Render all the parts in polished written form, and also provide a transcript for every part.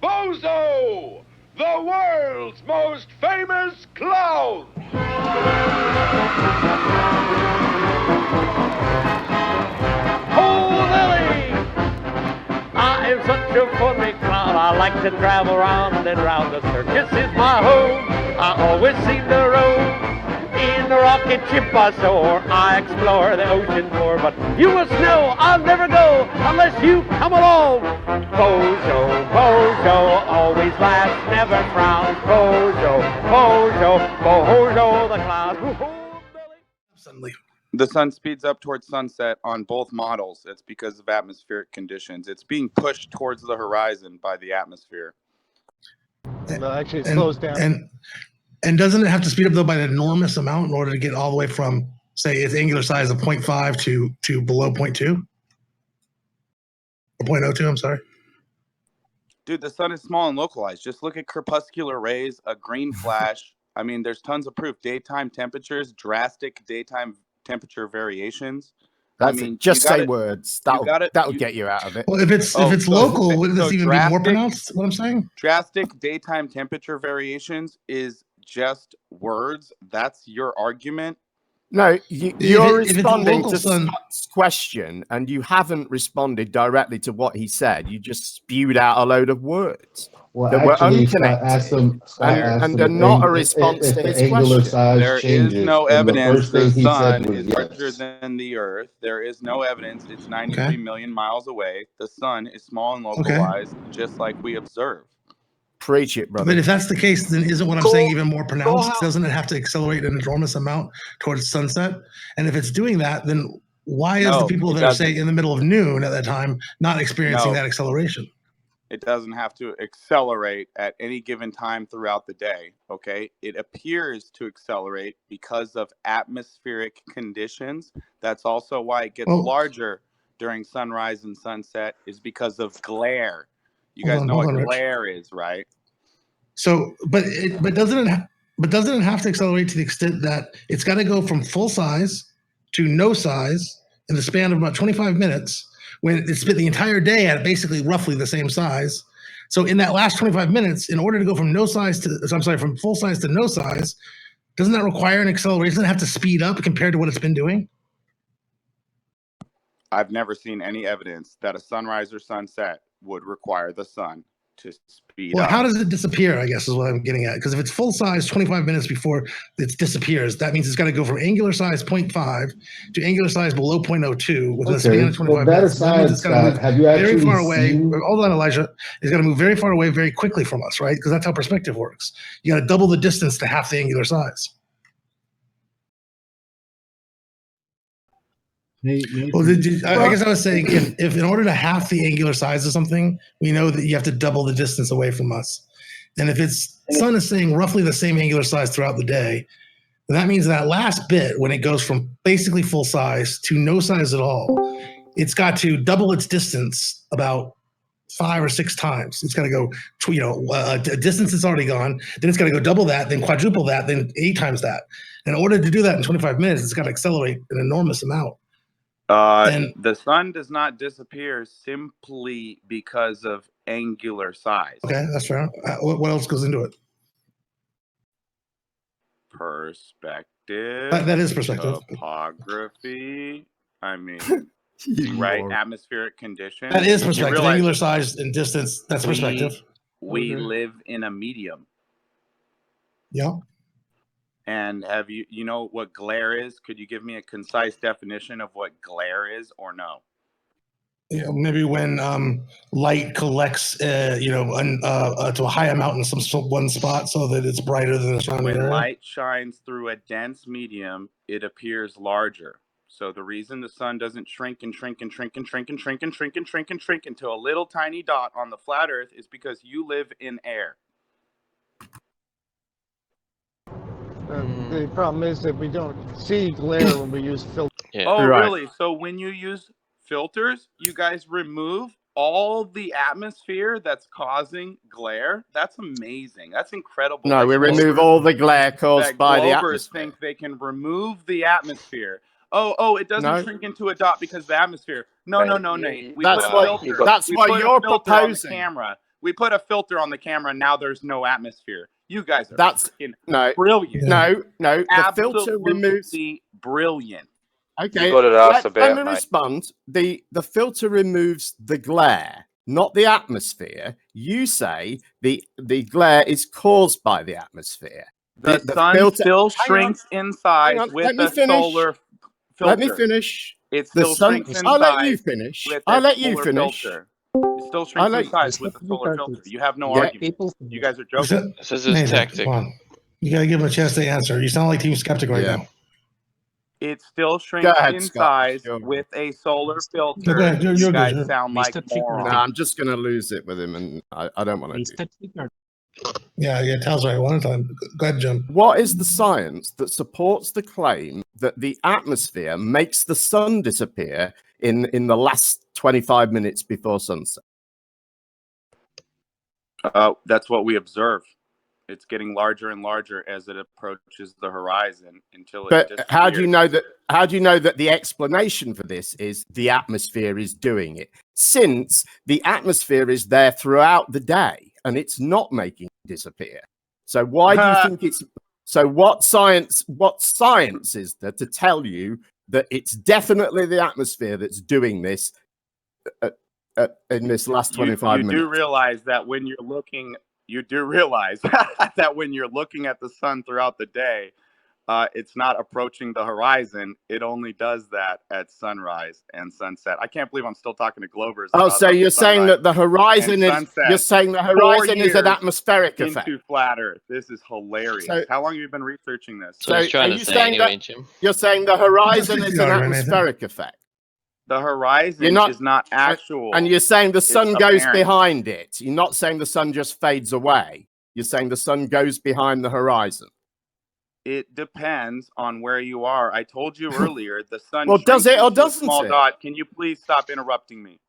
Bozo, the world's most famous clown. Oh, Lily! I am such a funny clown. I like to travel round and round. The circus is my home. I always seem to roam. In the rocket ship I soar. I explore the ocean floor. But you must know I'll never go unless you come along. Bozo, Bozo, always laughs, never frowns. Bozo, Bozo, Bozo the Clown. Suddenly. The sun speeds up towards sunset on both models. It's because of atmospheric conditions. It's being pushed towards the horizon by the atmosphere. No, actually, it slows down. And doesn't it have to speed up though by an enormous amount in order to get all the way from, say, its angular size of 0.5 to below 0.2? Or 0.02, I'm sorry. Dude, the sun is small and localized. Just look at crepuscular rays, a green flash. I mean, there's tons of proof. Daytime temperatures, drastic daytime temperature variations. That's I mean, it. Just you gotta, say words. That'll get you out of it. Well, if it's local, wouldn't this even be more pronounced? What I'm saying? Drastic daytime temperature variations is just words. That's your argument. No, you're responding to sun... Scott's question, and you haven't responded directly to what he said. You just spewed out a load of words that were unconnected, and they're not a response to his question. There is no evidence the sun is larger than the Earth. There is no evidence it's 93 million miles away. The sun is small and localized, just like we observe. Preach it, brother. But if that's the case, then isn't what I'm saying even more pronounced? Doesn't it have to accelerate an enormous amount towards sunset? And if it's doing that, then why is the people that are, say, in the middle of noon at that time not experiencing that acceleration? It doesn't have to accelerate at any given time throughout the day, okay? It appears to accelerate because of atmospheric conditions. That's also why it gets larger during sunrise and sunset, is because of glare. You guys know what glare is, right? So, but doesn't it have to accelerate to the extent that it's got to go from full size to no size in the span of about 25 minutes, when it's spent the entire day at basically roughly the same size? So in that last 25 minutes, in order to go from from full size to no size, doesn't that require an acceleration? Doesn't it have to speed up compared to what it's been doing? I've never seen any evidence that a sunrise or sunset would require the sun to speed up. Well, how does it disappear, I guess, is what I'm getting at. Because if it's full size 25 minutes before it disappears, that means it's got to go from angular size 0.5 to angular size below 0.02 within a span of 25 minutes. Science, Scott, have you actually very far away. seen... Hold on, Elijah. It's got to move very far away very quickly from us, right? Because that's how perspective works. You got to double the distance to half the angular size. Well, I guess I was saying, if in order to half the angular size of something, we know that you have to double the distance away from us. And if its sun is staying roughly the same angular size throughout the day, then that means that last bit, when it goes from basically full size to no size at all, it's got to double its distance about 5 or 6 times. It's got to go, a distance that's already gone, then it's got to go double that, then quadruple that, then 8 times that. In order to do that in 25 minutes, it's got to accelerate an enormous amount. The sun does not disappear simply because of angular size. Okay, that's fair. What else goes into it? Perspective. That is perspective. Topography. I mean, right? Atmospheric conditions. That is perspective. Angular size and distance. That's perspective. We live in a medium. Yeah. And have you know what glare is? Could you give me a concise definition of what glare is, or no? Yeah, maybe when light collects, to a high amount in one spot, so that it's brighter than the surrounding area. When light shines through a dense medium, it appears larger. So the reason the sun doesn't shrink and shrink and shrink and shrink and shrink and shrink and shrink and shrink into a little tiny dot on the flat Earth is because you live in air. The problem is that we don't see glare when we use filters. Yeah. Oh, really? So when you use filters, you guys remove all the atmosphere that's causing glare? That's amazing. That's incredible. No, we remove all the glare caused by the atmosphere. Think they can remove the atmosphere. Oh, it doesn't shrink into a dot because of the atmosphere. No, Nate. That's what you're proposing. Camera. We put a filter on the camera, and now there's no atmosphere. You guys are brilliant. No. The Absolutely filter removes brilliant. Okay, got it asked about, let me mate. respond. The filter removes the glare, not the atmosphere. You say the glare is caused by the atmosphere. The sun filter still shrinks in size with a solar filter. Let me finish. It still shrinks in size. I'll let you finish. It still shrinks in size with a solar filter. You have no argument. You guys are joking. This is his tactic. Come on. You got to give him a chance to answer. You sound like Team Skeptic right now. It still shrinks in size with a solar filter. Go ahead. You guys sound like morons. No, I'm just going to lose it with him, and I don't want to do it. Yeah, Tal's right. One time. Go ahead, Jim. What is the science that supports the claim that the atmosphere makes the sun disappear in the last 25 minutes before sunset? That's what we observe. It's getting larger and larger as it approaches the horizon until it disappears. How do you know that? How do you know that the explanation for this is the atmosphere is doing it? Since the atmosphere is there throughout the day and it's not making it disappear. So why do you think it's? So what science is there to tell you that it's definitely the atmosphere that's doing this in this last 25 minutes? You do realize that when you're looking. You do realize that when you're looking at the sun throughout the day, it's not approaching the horizon. It only does that at sunrise and sunset. I can't believe I'm still talking to Glovers. Oh, so you're saying that the horizon is? You're saying the horizon is an atmospheric effect? Into flat Earth. This is hilarious. So, how long have you been researching this? So are you saying that you're saying the horizon is an atmospheric effect? The horizon is not actual. And you're saying the sun goes behind it. You're not saying the sun just fades away. You're saying the sun goes behind the horizon. It depends on where you are. I told you earlier, the sun. Well, does it or doesn't it? Dot. Can you please stop interrupting me?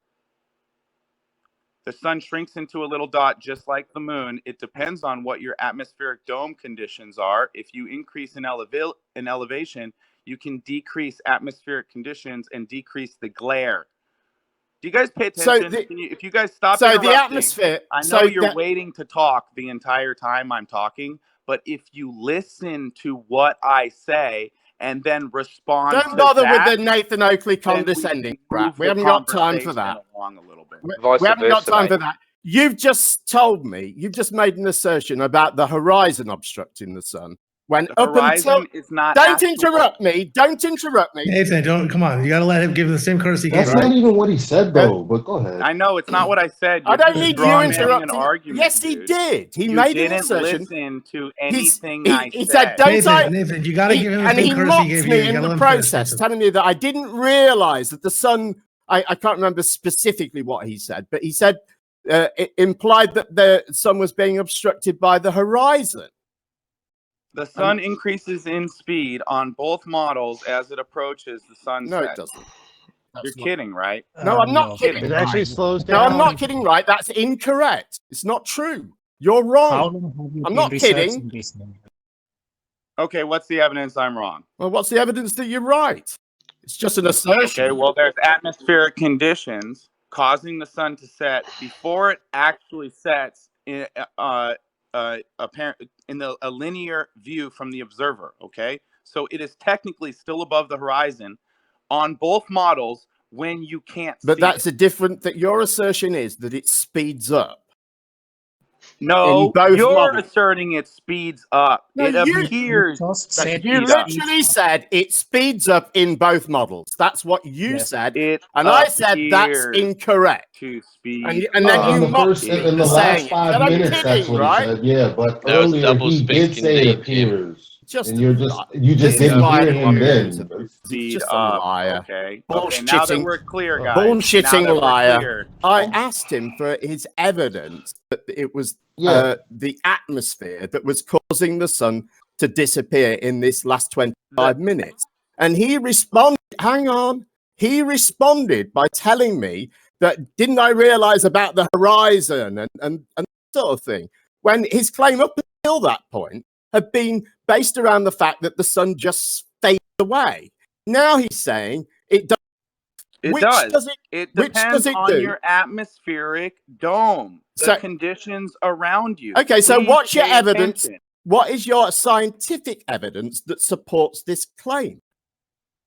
The sun shrinks into a little dot just like the moon. It depends on what your atmospheric dome conditions are. If you increase in elevation, you can decrease atmospheric conditions and decrease the glare. Do you guys pay attention? So if you guys stop interrupting, the atmosphere. I know you're waiting to talk the entire time I'm talking, but if you listen to what I say and then respond, don't bother with the Nathan Oakley condescending crap. We haven't got time for that. We haven't got time for that. You've just told me. You've just made an assertion about the horizon obstructing the sun. When the horizon is not. Don't interrupt me. Don't interrupt me. Nathan, don't. Come on. You got to let him give the same courtesy. That's not even what he said, though. But go ahead. I know it's not what I said. I don't need you interrupting. Argument, yes, he did. He made an assertion. Listen to anything I said. He said, "Don't Nathan, you got to give him the same courtesy." And he mocked me in the process, telling me that I didn't realize that the sun. I can't remember specifically what he said, but he said it implied that the sun was being obstructed by the horizon. The sun increases in speed on both models as it approaches the sunset. No, it doesn't. You're kidding, right? No, I'm not kidding. It actually slows down. No, I'm not kidding, right? That's incorrect. It's not true. You're wrong. I'm not kidding. Okay, what's the evidence I'm wrong? Well, what's the evidence that you're right? It's just an assertion. Okay, well, there's atmospheric conditions causing the sun to set before it actually sets in a linear view from the observer. Okay, so it is technically still above the horizon on both models when you can't see. But that's a different. That your assertion is that it speeds up. No, you're asserting it speeds up. No, it appears. You literally said it speeds up in both models. That's what you said, and I said that's incorrect. To speed, and then you mocked me in the last 5 minutes. That's what right? he said. Yeah, but earlier he did say it appears. And you just didn't hear him then. He's just a liar. Okay. Now that we're clear, guys. Bullshitting liar. I asked him for his evidence that it was the atmosphere that was causing the sun to disappear in this last 25 minutes. And he responded, hang on. He responded by telling me that didn't I realize about the horizon and that sort of thing. When his claim up until that point had been based around the fact that the sun just fades away. Now he's saying it doesn't. It does. It depends on your atmospheric dome, the conditions around you. Okay, so what's your evidence? What is your scientific evidence that supports this claim?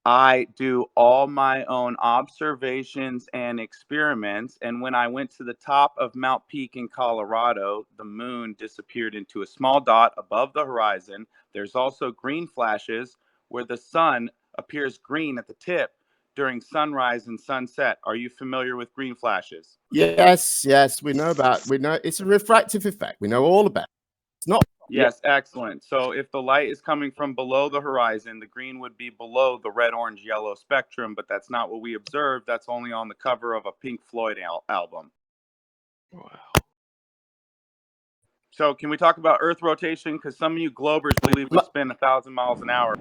I do all my own observations and experiments. And when I went to the top of Mount Peak in Colorado, the moon disappeared into a small dot above the horizon. There's also green flashes where the sun appears green at the tip during sunrise and sunset. Are you familiar with green flashes? Yes, we know it's a refractive effect. We know all about it. It's not. Yes, excellent. So if the light is coming from below the horizon, the green would be below the red, orange, yellow spectrum, but that's not what we observed. That's only on the cover of a Pink Floyd album. Wow. So can we talk about Earth rotation? Because some of you globers believe we spin 1,000 miles an hour.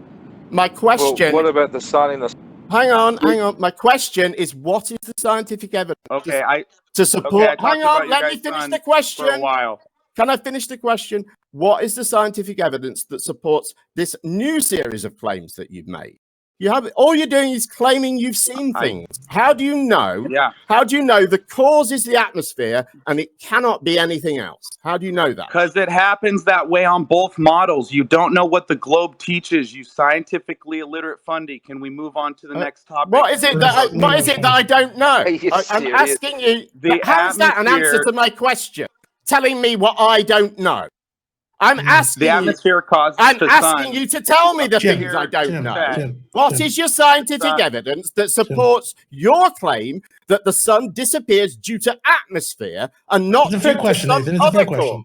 My question... Well, what about the sun in the... Hang on. My question is, what is the scientific evidence to support... Okay, hang on, let me finish the question. For a while. Can I finish the question? What is the scientific evidence that supports this new series of claims that you've made? All you're doing is claiming you've seen things. How do you know? Yeah. How do you know the cause is the atmosphere and it cannot be anything else? How do you know that? Because it happens that way on both models. You don't know what the globe teaches, you scientifically illiterate fundy. Can we move on to the next topic? What is it that I don't know? I'm asking you. How is that an answer to my question? Telling me what I don't know. I'm asking the atmosphere causes I'm asking you to tell me the things I don't know. What is your scientific evidence that supports your claim that the sun disappears due to atmosphere and not due to some other cause?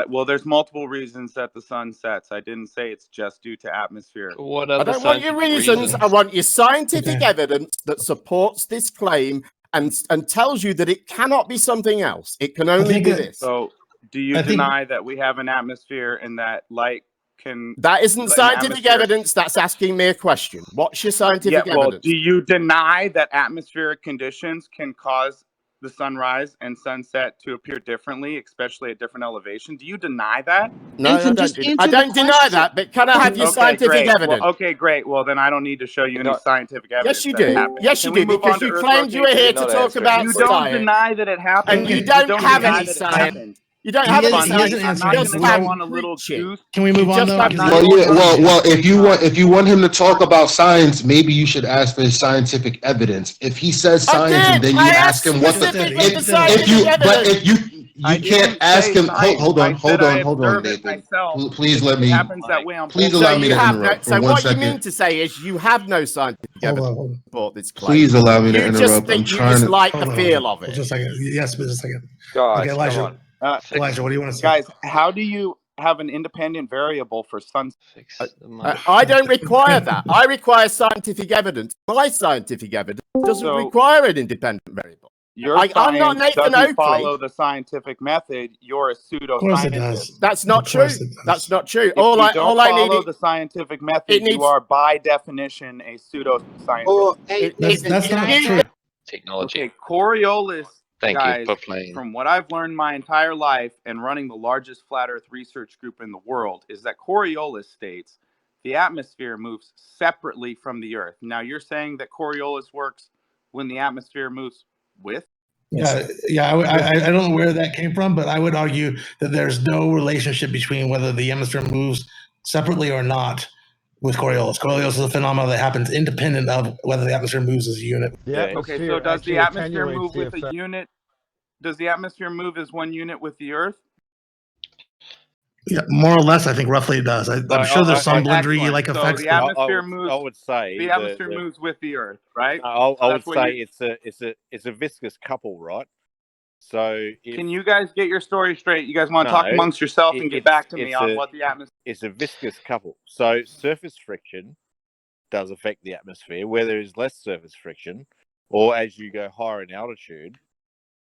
Well, there's multiple reasons that the sun sets. I didn't say it's just due to atmosphere. What are I don't want your reasons. I want your scientific evidence that supports this claim and tells you that it cannot be something else. It can only be this. So, do you deny that we have an atmosphere and that light can... That isn't scientific evidence. That's asking me a question. What's your scientific evidence? Do you deny that atmospheric conditions can cause the sunrise and sunset to appear differently, especially at different elevation? Do you deny that? No, I don't deny that, but can I have your scientific evidence? Well, okay, great. Well, then I don't need to show you any scientific evidence. Yes, you do. Yes, you do, because you claimed you were here to talk about science. You don't deny that it happened. And you don't have any science. You don't have any science. Can we move on? Well, if you want him to talk about science, maybe you should ask for his scientific evidence. If he says science, and then you ask him what you can't ask him. Hold on, Nathan. Please let me. Please allow me to interrupt. So what you mean to say is you have no scientific evidence for this claim. Please allow me to interrupt. You just think you just like the feel of it. Just a second. Yes, just a second. Okay, Elijah. Elijah, what do you want to say? Guys, how do you have an independent variable for sunset? I don't require that. I require scientific evidence. My scientific evidence doesn't require an independent variable. I'm not Nathan Oakley. Follow the scientific method. You're a pseudoscientist. That's not true. That's not true. All I need follow the scientific method. You are by definition a pseudoscientist. That's not true. Technology. Okay, Coriolis. Thank you for playing. From what I've learned my entire life and running the largest flat Earth research group in the world is that Coriolis states the atmosphere moves separately from the Earth. Now you're saying that Coriolis works when the atmosphere moves with? I don't know where that came from, but I would argue that there's no relationship between whether the atmosphere moves separately or not with Coriolis. Coriolis is a phenomenon that happens independent of whether the atmosphere moves as a unit. Okay, so does the atmosphere move with a unit? Does the atmosphere move as one unit with the Earth? Yeah, more or less, I think roughly it does. I'm sure there's some blendry like effects. The atmosphere moves. I would say the atmosphere moves with the Earth, right? I would say it's a viscous couple, right? So can you guys get your story straight? You guys want to talk amongst yourself and get back to me on what the atmosphere? It's a viscous couple. So surface friction does affect the atmosphere. Where there is less surface friction, or as you go higher in altitude,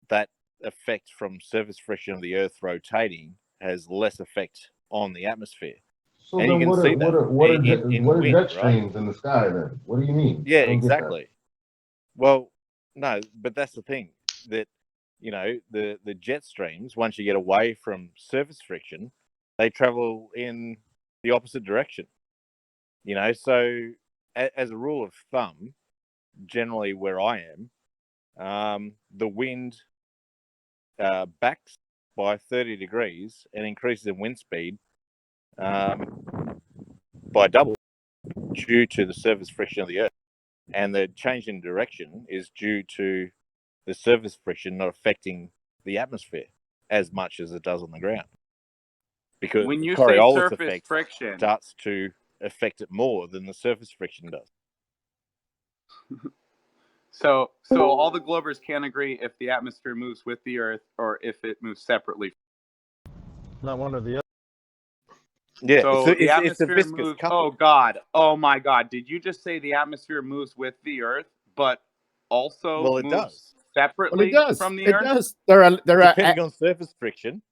that effect from surface friction of the Earth rotating has less effect on the atmosphere. So and then what are jet streams in the sky then? What do you mean? Yeah, exactly. Well, no, but that's the thing, that the jet streams, once you get away from surface friction, they travel in the opposite direction. So as a rule of thumb, generally where I am, the wind backs by 30 degrees and increases in wind speed by double due to the surface friction of the Earth. And the change in direction is due to the surface friction not affecting the atmosphere as much as it does on the ground. Because when you the say Coriolis surface effect friction, starts to affect it more than the surface friction does. so all the globers can agree if the atmosphere moves with the Earth or if it moves separately. Not one or the other. Yeah, So the it's a atmosphere viscous moves. couple. Oh God! Oh my God! Did you just say the atmosphere moves with the Earth, but also Well, it moves does. separately from the Earth? It does. There are Depending on surface friction.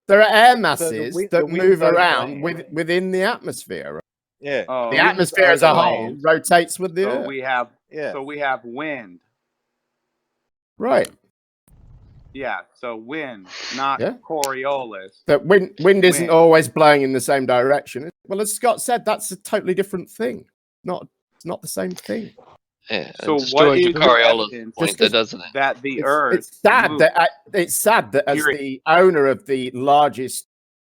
there are air So masses the that wind move does around that. within the atmosphere. Right? Yeah. Oh, The atmosphere as a whole rotates with the so Earth. we have Yeah. so we have wind. Right. Yeah. So wind, not Yeah. Coriolis. That wind isn't always blowing in the same direction. Well, as Scott said, that's a totally different thing. It's not the same thing. Yeah, So destroys what your is the Coriolis evidence point, there, doesn't it? that the Earth? It's sad moves? that it's sad that as the owner of the largest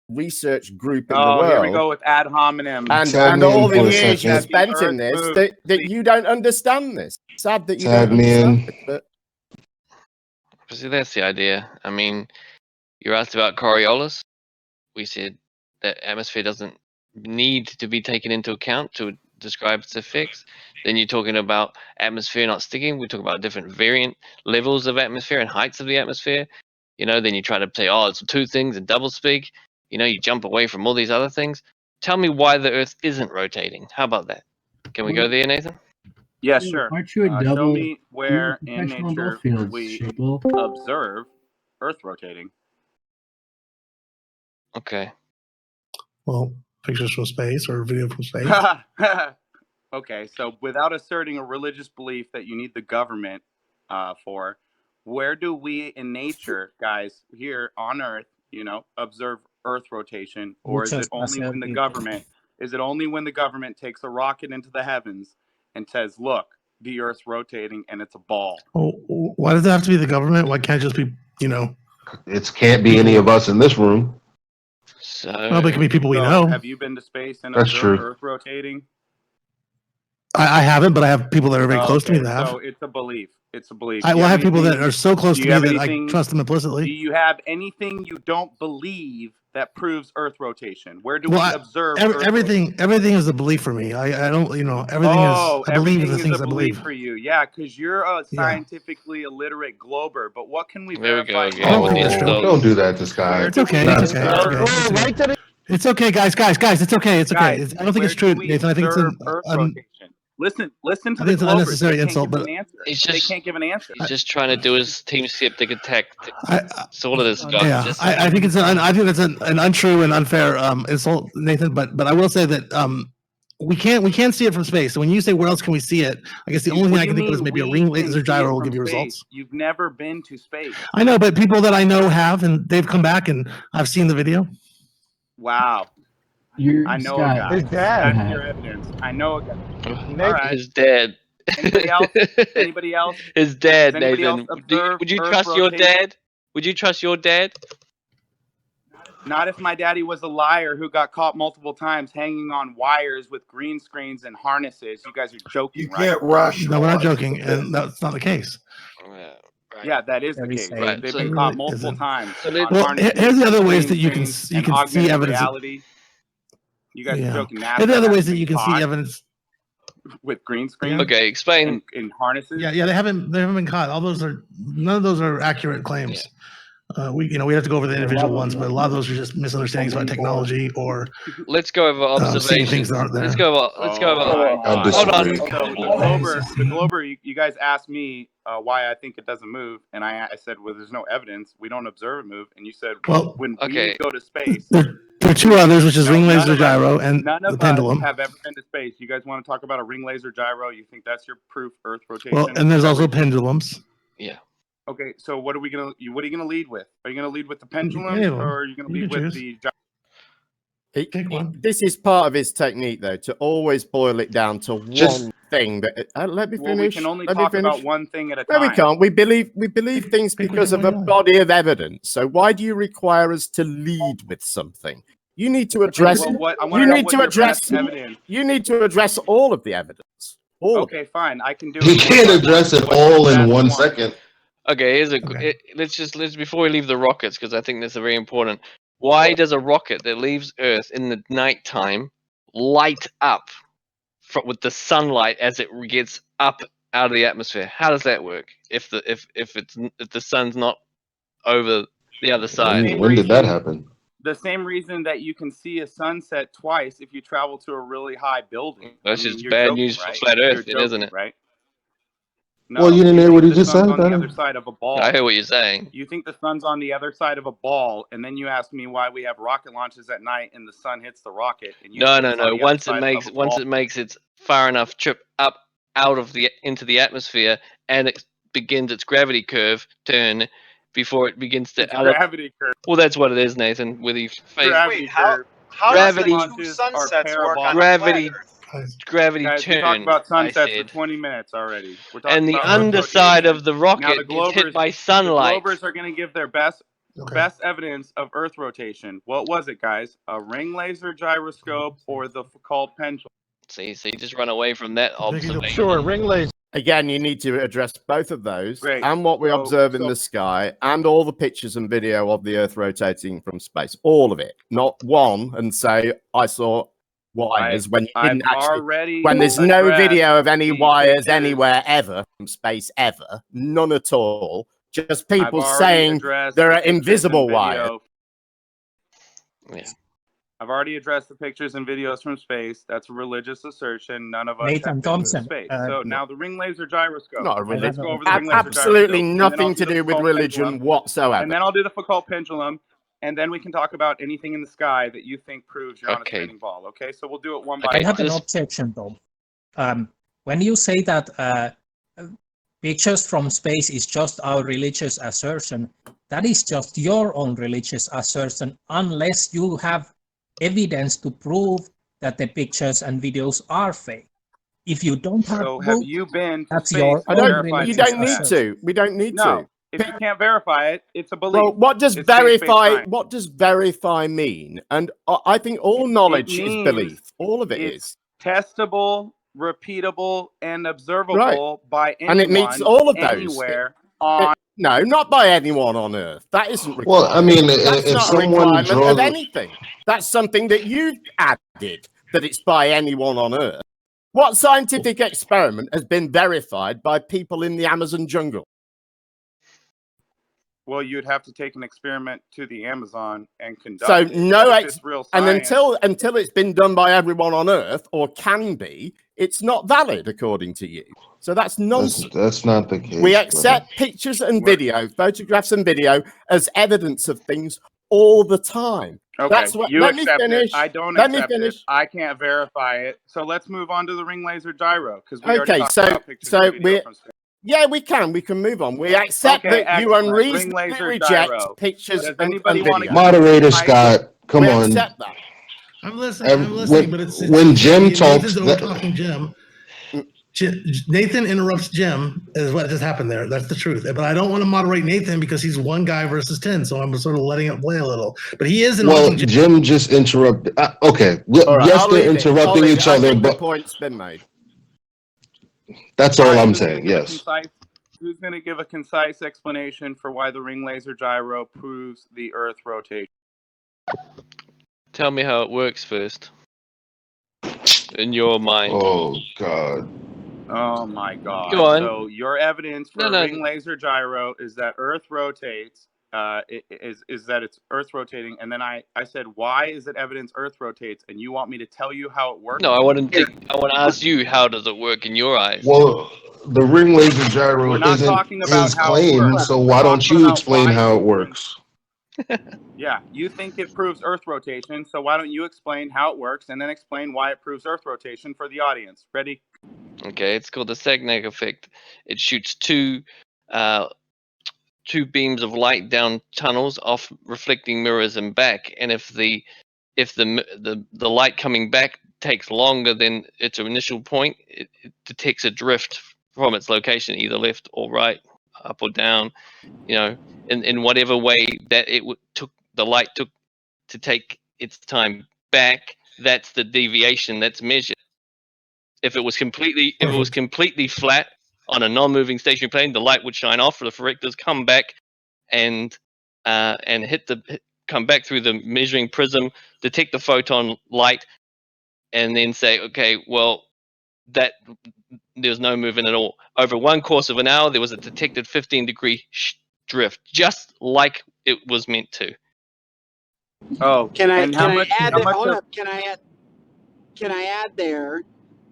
research group in the world, here we go with ad hominem, and all the years you second. spent in this, that you don't understand this. Sad that you don't Tag me understand in. it, but See, that's the idea. I mean, you asked about Coriolis. We said that atmosphere doesn't need to be taken into account to describe its effects. Then you're talking about atmosphere not sticking. We talk about different variant levels of atmosphere and heights of the atmosphere. Then you try to say, oh, it's two things and double speak. You jump away from all these other things. Tell me why the Earth isn't rotating. How about that? Can we go there, Nathan? Yeah, sure. Aren't you a double? Show me where in Professional on nature both fields, we Shapel? observe Earth rotating. Okay. Well, pictures from space or video from space. Okay, so without asserting a religious belief that you need the government for, where do we in nature, guys, here on Earth, observe Earth rotation, or is it only when the government? Is it only when the government takes a rocket into the heavens and says, "Look, the Earth's rotating and it's a ball"? Oh, why does it have to be the government? Why can't it just be, It can't be any of us in this room. So, well, it can be people we know. Have you been to space and That's observed true. Earth rotating? I haven't, but I have people that are very close to me that have. So it's a belief. It's a belief. I have people that are so close to me that I trust them Do implicitly. you have anything you don't believe that proves Earth rotation? Where do we observe everything? Everything is a belief for me. I don't, everything is. I believe in the things I believe. For you, yeah, because you're a scientifically illiterate glober. But what can we there we verify? go again with the insults. Don't do that to Sky. It's okay. It's okay. It's okay, guys. It's okay. It's okay. I don't think it's true, Nathan. I think it's Earth rotation. Listen to I think it's an unnecessary insult, but they can't give an answer. He's just trying to do his team skeptic attack. That's all it is, guys. Yeah, I think it's an untrue and unfair insult, Nathan. But I will say that we can't see it from space. So when you say where else can we see it, I guess the only thing I can think of is maybe a ring laser gyro will give you results. You've never been to space. I know, but people that I know have, and they've come back, and I've seen the video. Wow. I know a guy. His dad. That's your evidence. I know a guy. All right. His dad. Anybody else? Anybody else? His dad, Nathan. Would you trust your dad? Would you trust your dad? Not if my daddy was a liar who got caught multiple times hanging on wires with green screens and harnesses. You guys are joking, right? Can't rush. No, we're not joking, and that's not the case. Right. Yeah, that is the case. Right. They've been caught multiple times. Well, here's the other ways that you can see evidence. Reality. You guys are joking. Here's the other ways that you can see evidence with green screen. Okay, explain. In harnesses. Yeah, they haven't been caught. None of those are accurate claims. We have to go over the individual ones, but a lot of those are just misunderstandings about technology or. Let's go over observations. Things that aren't there. Let's go over. Hold on. The Glober, you guys asked me why I think it doesn't move, and I said, well, there's no evidence. We don't observe it move. And you said, well, when we go to space. There are two others, which is ring laser gyro and the pendulum. None of us have ever been to space. You guys want to talk about a ring laser gyro? You think that's your proof Earth rotation? Well, and there's also pendulums. Yeah. Okay, so what are you gonna lead with? Are you gonna lead with the pendulum, or are you gonna lead with the? This is part of his technique, though, to always boil it down to one thing that let me finish. Well, we can only talk about one thing at a No, time. we can't. We believe things because of a body of evidence. So why do you require us to lead with something? You need to address. You need to address evidence. You need to address all of the evidence. Okay, fine. I can do it. He can't address it all in 1 second. Okay, let's before we leave the rockets, because I think that's very important. Why does a rocket that leaves Earth in the nighttime light up with the sunlight as it gets up out of the atmosphere? How does that work? If the sun's not over the other side. When did that happen? The same reason that you can see a sunset twice if you travel to a really high building. That's just bad news for flat Earth, isn't it? Right? No, Well, you didn't hear what he just said. On the other side of a ball. I hear what you're saying. You think the sun's on the other side of a ball, and then you ask me why we have rocket launches at night and the sun hits the rocket. And you No. Once it makes its far enough trip up out of into the atmosphere, and it begins its gravity curve turn before it begins to gravity curve. Well, that's what it is, Nathan. With your face. Gravity curve. How gravity does the two sunsets work on gravity? Gravity Guys, turn. We talked about sunsets for 20 minutes already. And the underside of the rocket is hit by sunlight. The Glovers are going to give their best evidence of Earth rotation. What was it, guys? A ring laser gyroscope or the Foucault pendulum? See, so you just run away from that observation. Sure, ring laser. Again, you need to address both of those. Great. And what we observe in the sky and all the pictures and video of the Earth rotating from space. All of it. Not one and say, I saw wires when you didn't actually, when there's no video of any wires anywhere ever from space ever, none at all. Just people saying there are invisible wires. Yeah. I've already addressed the pictures and videos from space. That's a religious assertion. None of us Nathan Thompson. Space. So now the ring laser gyroscope. Not a religion. Let's go over the ring laser Absolutely gyroscope, nothing to do with religion whatsoever. And then I'll do the Foucault pendulum. And then we can talk about anything in the sky that you think proves you're on a spinning ball. Okay, so we'll do it one by one. I have an objection, Tom. When you say that pictures from space is just our religious assertion, that is just your own religious assertion, unless you have evidence to prove that the pictures and videos are fake. If you don't have so proof, have you been to space? You don't need to. We don't need to. If you can't verify it, it's a belief. Well, what does verify mean? And I think all knowledge is belief. All of it is testable, repeatable, and observable by anyone. And it meets all of those. Anywhere no, not by anyone on Earth. That isn't required. Well, I mean, that's if not someone of anything, that's something that you've added, that it's by anyone on Earth. What scientific experiment has been verified by people in the Amazon jungle? Well, you'd have to take an experiment to the Amazon and conduct. So real science, and until it's been done by everyone on Earth, or can be, it's not valid according to you. So that's nonsense. That's not the case. We accept pictures and video, photographs and video as evidence of things all the time. Okay, that's what. You let me accept finish. It. I don't let accept me finish. it. I can't verify it. So let's move on to the ring laser gyro because we okay. already talked about pictures and video from space. Yeah, we can move on. We accept that you unreasonably reject pictures and video. Moderator Scott, come on. We accept that. I'm listening, but it's when Jim talks. Talking Jim. Nathan interrupts Jim, is what just happened there. That's the truth. But I don't want to moderate Nathan because he's one guy versus 10, so I'm sort of letting it play a little. But he is interrupting Jim just interrupted. Okay, right, yes, they're interrupting each other, but the point's been made. That's all I'm saying. Yes. Who's going to give a concise explanation for why the ring laser gyro proves the Earth rotation? Tell me how it works first. In your mind. Oh God. Oh my God. Go on. So your evidence for ring laser gyro is that Earth rotates. Is that it's Earth rotating, and then I said, why is it evidence Earth rotates, and you want me to tell you how it works? No, I want to ask you, how does it work in your eyes? Well, the ring laser gyro isn't his claim, so why don't you explain how it works? Yeah, you think it proves Earth rotation, so why don't you explain how it works, and then explain why it proves Earth rotation for the audience? Ready? Okay, it's called the Sagnac effect. It shoots two beams of light down tunnels off reflecting mirrors and back, and if the light coming back takes longer than its initial point, it detects a drift from its location, either left or right, up or down, in whatever way that the light took to take its time back. That's the deviation that's measured. If it was completely flat on a non-moving stationary plane, the light would shine off. The reflectors come back and come back through the measuring prism, detect the photon light, and then say, okay, well, that there's no movement at all. Over one course of an hour, there was a detected 15-degree drift, just like it was meant to. Oh, Can I add there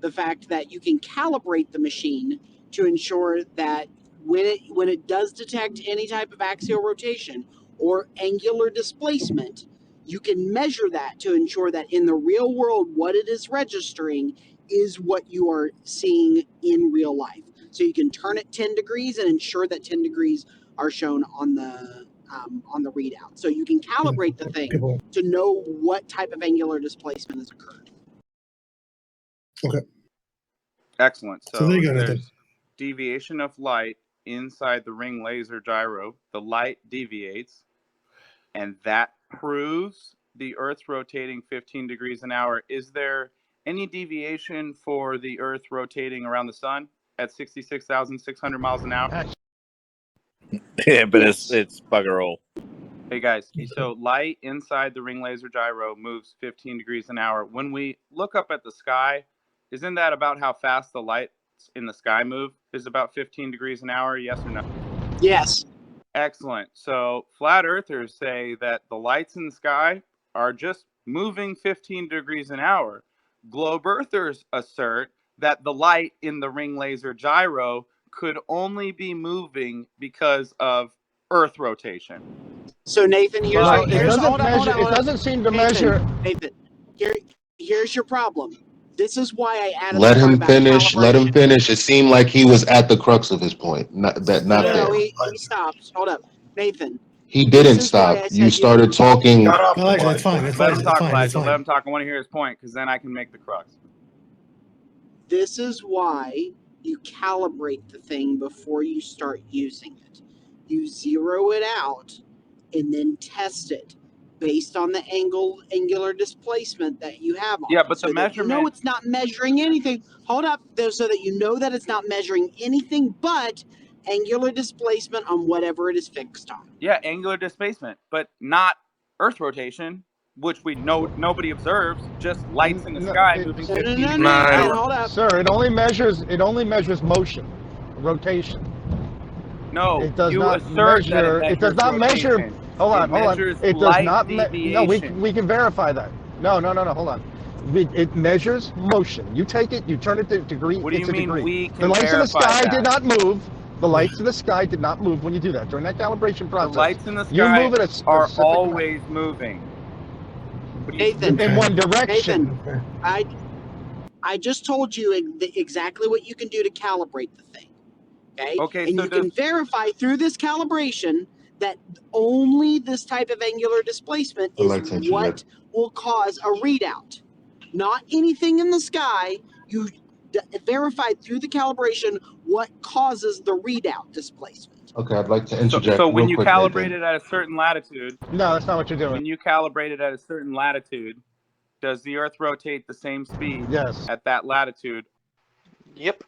the fact that you can calibrate the machine to ensure that when it does detect any type of axial rotation or angular displacement, you can measure that to ensure that in the real world, what it is registering is what you are seeing in real life. So you can turn it 10 degrees and ensure that 10 degrees are shown on the readout. So you can calibrate the thing to know what type of angular displacement has occurred. Okay. Excellent. So there you go, there's Nathan. deviation of light inside the ring laser gyro. The light deviates, and that proves the Earth rotating 15 degrees an hour. Is there any deviation for the Earth rotating around the sun at 66,600 miles an hour? Yeah, but it's bugger all. Hey guys, so light inside the ring laser gyro moves 15 degrees an hour. When we look up at the sky, isn't that about how fast the lights in the sky move? Is about 15 degrees an hour, yes or no? Yes. Excellent. So flat earthers say that the lights in the sky are just moving 15 degrees an hour. Globe earthers assert that the light in the ring laser gyro could only be moving because of Earth rotation. So Nathan, it doesn't seem to measure. Nathan, here's your problem. This is why I added. Let him finish. Let him finish. It seemed like he was at the crux of his point. Not there. He stopped. Hold up, Nathan. He didn't stop. You started talking. That's fine. Let him talk, Elijah. Let him talk. I want to hear his point because then I can make the crux. This is why you calibrate the thing before you start using it. You zero it out and then test it based on the angular displacement that you have on but so the measurement... You know it's not measuring anything. Hold up, so that you know that it's not measuring anything but angular displacement on whatever it is fixed on. Yeah, angular displacement, but not Earth rotation, which we know nobody observes, just lights in the sky moving 15 degrees. Hold up. Sir, it only measures motion, rotation. No, it does not measure. It does not measure. Hold on. It does not. No, we can verify that. No. Hold on. It measures motion. You take it, you turn it to degree. What do you mean we can The lights in the sky that? did not move. The lights in the sky did not move when you do that during that calibration process. The lights in the sky you move at a are always moving. Nathan, in one direction. Nathan, I just told you exactly what you can do to calibrate the thing. Okay, and so you can verify through this calibration that only this type of angular displacement is what will cause a readout, not anything in the sky. You verified through the calibration what causes the readout displacement. Okay, I'd like to interject. So when you calibrate it at a certain latitude, no, that's not what you're doing. When you calibrate it at a certain latitude, does the Earth rotate the same speed? Yes. At that latitude? Yep.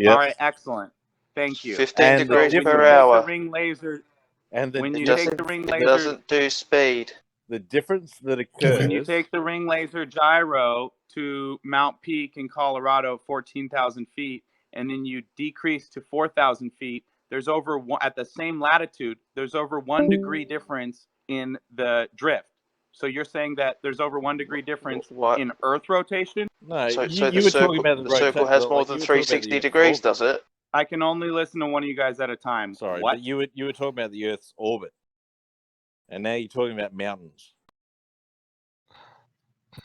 All right, excellent. Thank you. 15 degrees per hour. The ring laser, when you take the ring laser, it doesn't do speed. The difference that occurs when you take the ring laser gyro to Mount Peak in Colorado, 14,000 feet, and then you decrease to 4,000 feet. There's at the same latitude. There's over 1 degree difference in the drift. So you're saying that there's over 1 degree difference in Earth rotation? No, so you the were circle, talking about the circle has more than 360 degrees, does it? I can only listen to one of you guys at a time. Sorry, what? But you were talking about the Earth's orbit, and now you're talking about mountains.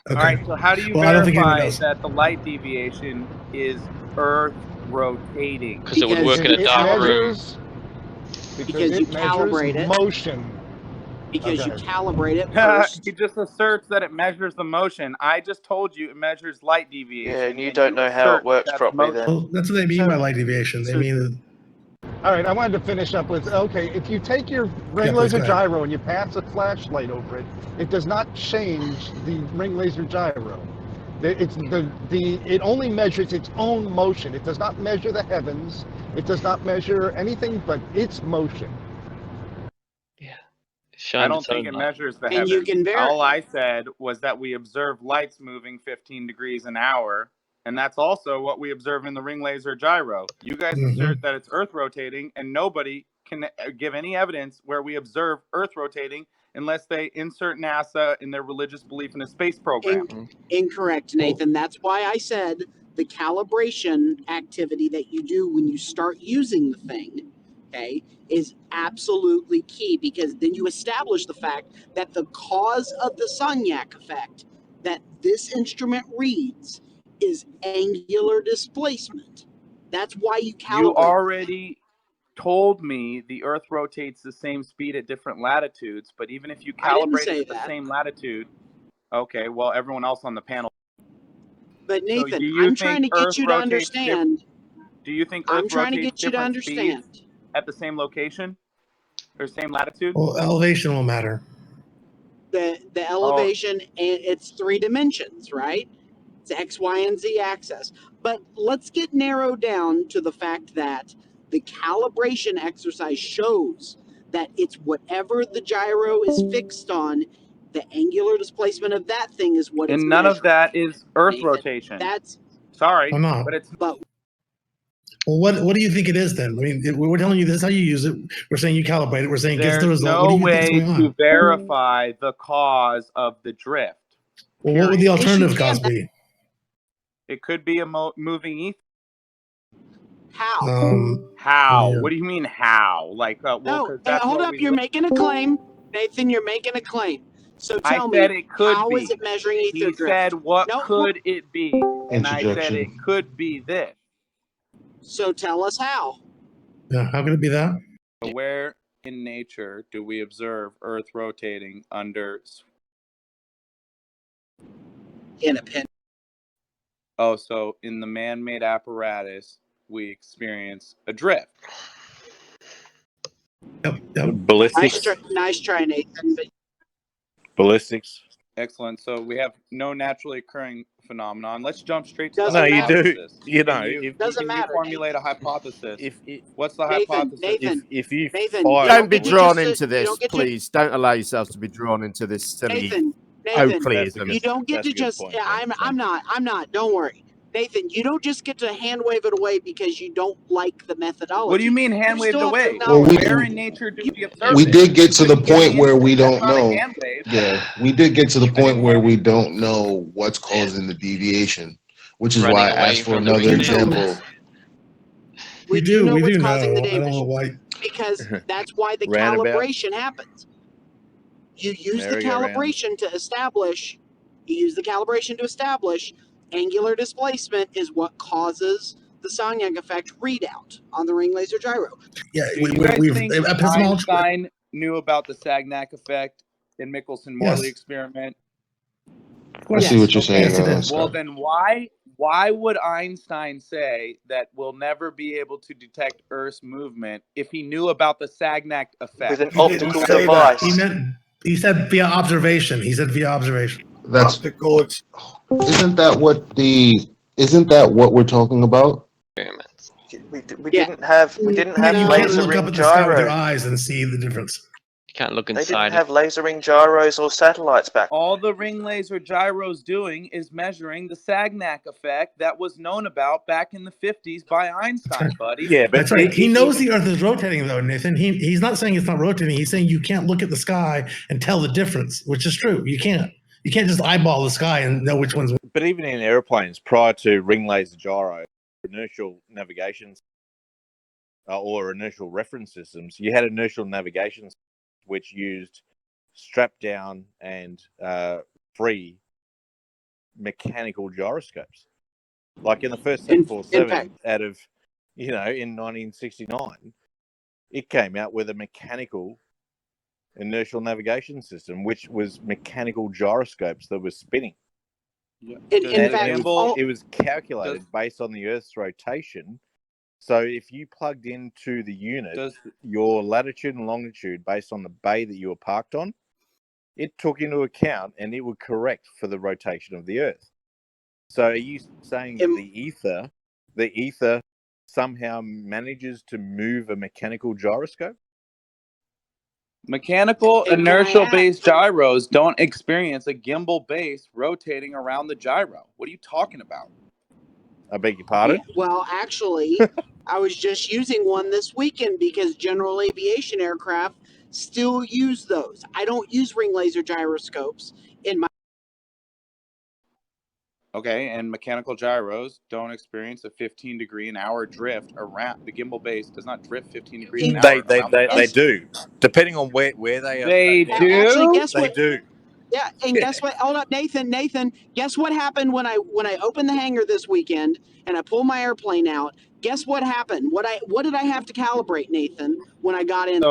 Okay. All right. So how do you verify that the light deviation is Earth rotating? Because it would work in a dark room. Because you calibrate it. Motion. because you calibrate it first. He just asserts that it measures the motion. I just told you it measures light deviation. Yeah, and you don't know how it works properly then. Well, that's what they mean by light deviation. They mean... All right, I wanted to finish up with, okay, if you take your ring laser gyro and you pass a flashlight over it, it does not change the ring laser gyro. It only measures its own motion. It does not measure the heavens. It does not measure anything but its motion. Yeah. I don't think it measures the heavens. You can All I said was that we observe lights moving 15 degrees an hour, and that's also what we observe in the ring laser gyro. You guys assert that it's Earth rotating, and nobody can give any evidence where we observe Earth rotating unless they insert NASA in their religious belief in a space program. Incorrect, Nathan. That's why I said the calibration activity that you do when you start using the thing, okay, is absolutely key, because then you establish the fact that the cause of the Sagnac effect that this instrument reads is angular displacement. That's why you calibrate. You already told me the Earth rotates the same speed at different latitudes, but even if you calibrate it at the same latitude, okay, well, everyone else on the panel. But Nathan, I'm trying to get you to understand. Do you think Earth rotates different speeds at the same location or same latitude? Well, elevation will matter. The elevation, and it's 3 dimensions, right? It's X, Y, and Z axis. But let's get narrowed down to the fact that the calibration exercise shows that it's whatever the gyro is fixed on, the angular displacement of that thing is what it's and none measuring. of that is Earth rotation. That's sorry, not. But it's. Well, what do you think it is then? I mean, we're telling you this is how you use it. We're saying you calibrate it. We're saying There's gets the result. no What do you think is way going to on? verify the cause of the drift. Well, what would the alternative cause be? It could be a moving ether. How? How? Yeah. What do you mean how? Like, No, hold up. You're making a claim. Nathan, you're making a claim. So tell me, it could how be. is it measuring ether He drift? said, what could it be? And I said, Interjection. it could be this. So tell us how. Yeah, how could it be that? Where in nature do we observe Earth rotating under... In a pin. Oh, so in the man-made apparatus, we experience a drift. Yep. Ballistics. Nice try, Nathan. But Ballistics. Excellent. So we have no naturally occurring phenomenon. Let's jump straight to Doesn't the No, matter. you do. hypothesis. You know, Can you, if Doesn't can matter, you formulate a hypothesis? What's the Nathan, hypothesis? Nathan, if you Nathan, fire, Don't be get to drawn just- into you this, don't get to- please. Don't allow yourselves to be drawn into this silly Nathan, Oakleyism. you don't get That's to a good just. point, I'm not. Don't worry, Nathan. You don't just get to hand wave it away because you don't like the methodology. What do you mean hand waved still have to away? acknowledge Well, Where in nature do we observe We it? did get to the Couldn't give point me where we anything. don't That's not a know. hand wave. Yeah, we did get to the I point didn't where hand we wave. don't know what's causing the deviation, which is Running why I away asked for from the another reason. example. We do know what's do causing the know. I don't know damage why. because that's why the Roundabout. calibration happens. You use the Merry-go-round. calibration to establish. You use the calibration to establish angular displacement is what causes the Sagnac effect readout on the ring laser gyro. Yeah, Do you guys think epistemology. Einstein knew about the Sagnac effect in Michelson-Morley experiment? I see what you're saying. Yes, it is. Well, then why would Einstein say that we'll never be able to detect Earth's movement if he knew about the Sagnac effect? With an optical device. He said via observation. He said via observation. That's isn't that what we're talking about? Experiments. We didn't have You can't look up lasering at the sky with your gyros. eyes and see the difference. You can't look They didn't inside have lasering gyros or satellites back. All the ring laser gyro's doing is measuring the Sagnac effect that was known about back in the 50s by Einstein, buddy. Yeah, but That's right. He knows the Earth is rotating, though, Nathan. He's not saying it's not rotating. He's saying you can't look at the sky and tell the difference, which is true. You can't. You can't just eyeball the sky and know which one's. But even in airplanes, prior to ring laser gyro, inertial navigation or inertial reference systems, you had inertial navigation which used strap down and free mechanical gyroscopes. Like in the first 747 out of, in 1969, it came out with a mechanical inertial navigation system, which was mechanical gyroscopes that were spinning. In And fact, it was calculated based on the Earth's rotation. So if you plugged into the unit your latitude and longitude based on the bay that you were parked on, it took into account and it would correct for the rotation of the Earth. So are you saying that the ether somehow manages to move a mechanical gyroscope? Mechanical inertial-based gyros don't experience a gimbal base rotating around the gyro. What are you talking about? I beg your pardon? Yeah, well, actually, I was just using one this weekend because general aviation aircraft still use those. I don't use ring laser gyroscopes in my. Okay, and mechanical gyros don't experience a 15-degree-an-hour drift around the gimbal base. Does not drift 15 degrees an hour. They do, depending on where they are. They do. Actually, guess what? They do. Yeah, and guess what? Hold up, Nathan. Guess what happened when I opened the hangar this weekend and I pulled my airplane out? Guess what happened? What did I have to calibrate, Nathan, when I got in?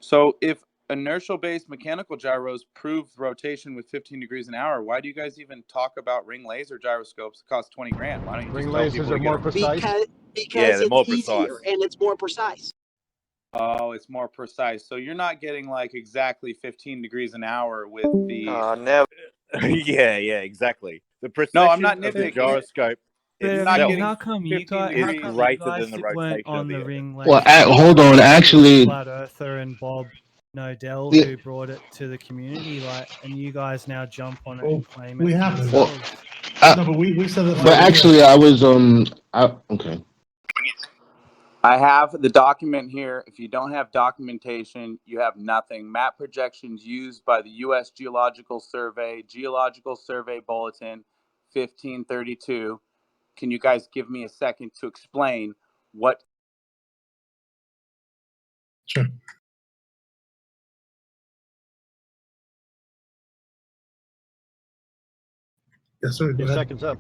So if inertial-based mechanical gyros prove rotation with 15 degrees an hour, why do you guys even talk about ring laser gyroscopes that cost $20,000? Why don't you just tell people lasers are more precise? Because they're more it's easier and it's more precise. Oh, it's more precise. So you're not getting like exactly 15 degrees an hour with the. No. yeah, exactly. The precision No, I'm not of the nitpicking. gyroscope But itself I mean, how come you guys greater than the weren't rotation on of the the Earth. ring? Well, hold on. Actually, Flat Earther and Bob Nodell Yeah. who brought it to the community, and you guys now jump on it Well, and claim we it have to. yourselves. No, but we said that. but actually, I was okay. I have the document here. If you don't have documentation, you have nothing. Map projections used by the U.S. Geological Survey Bulletin 1532. Can you guys give me a second to explain what? Sure. Yes, sir. Go ahead. Seconds up.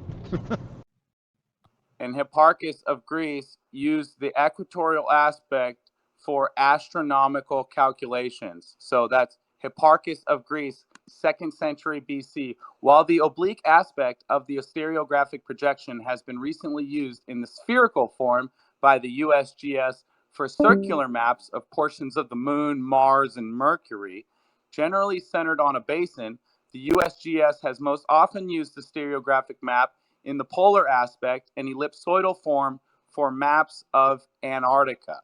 And Hipparchus of Greece used the equatorial aspect for astronomical calculations. So that's Hipparchus of Greece, 2nd century BC, while the oblique aspect of the stereographic projection has been recently used in the spherical form by the USGS for circular maps of portions of the Moon, Mars, and Mercury, generally centered on a basin. The USGS has most often used the stereographic map in the polar aspect and ellipsoidal form for maps of Antarctica.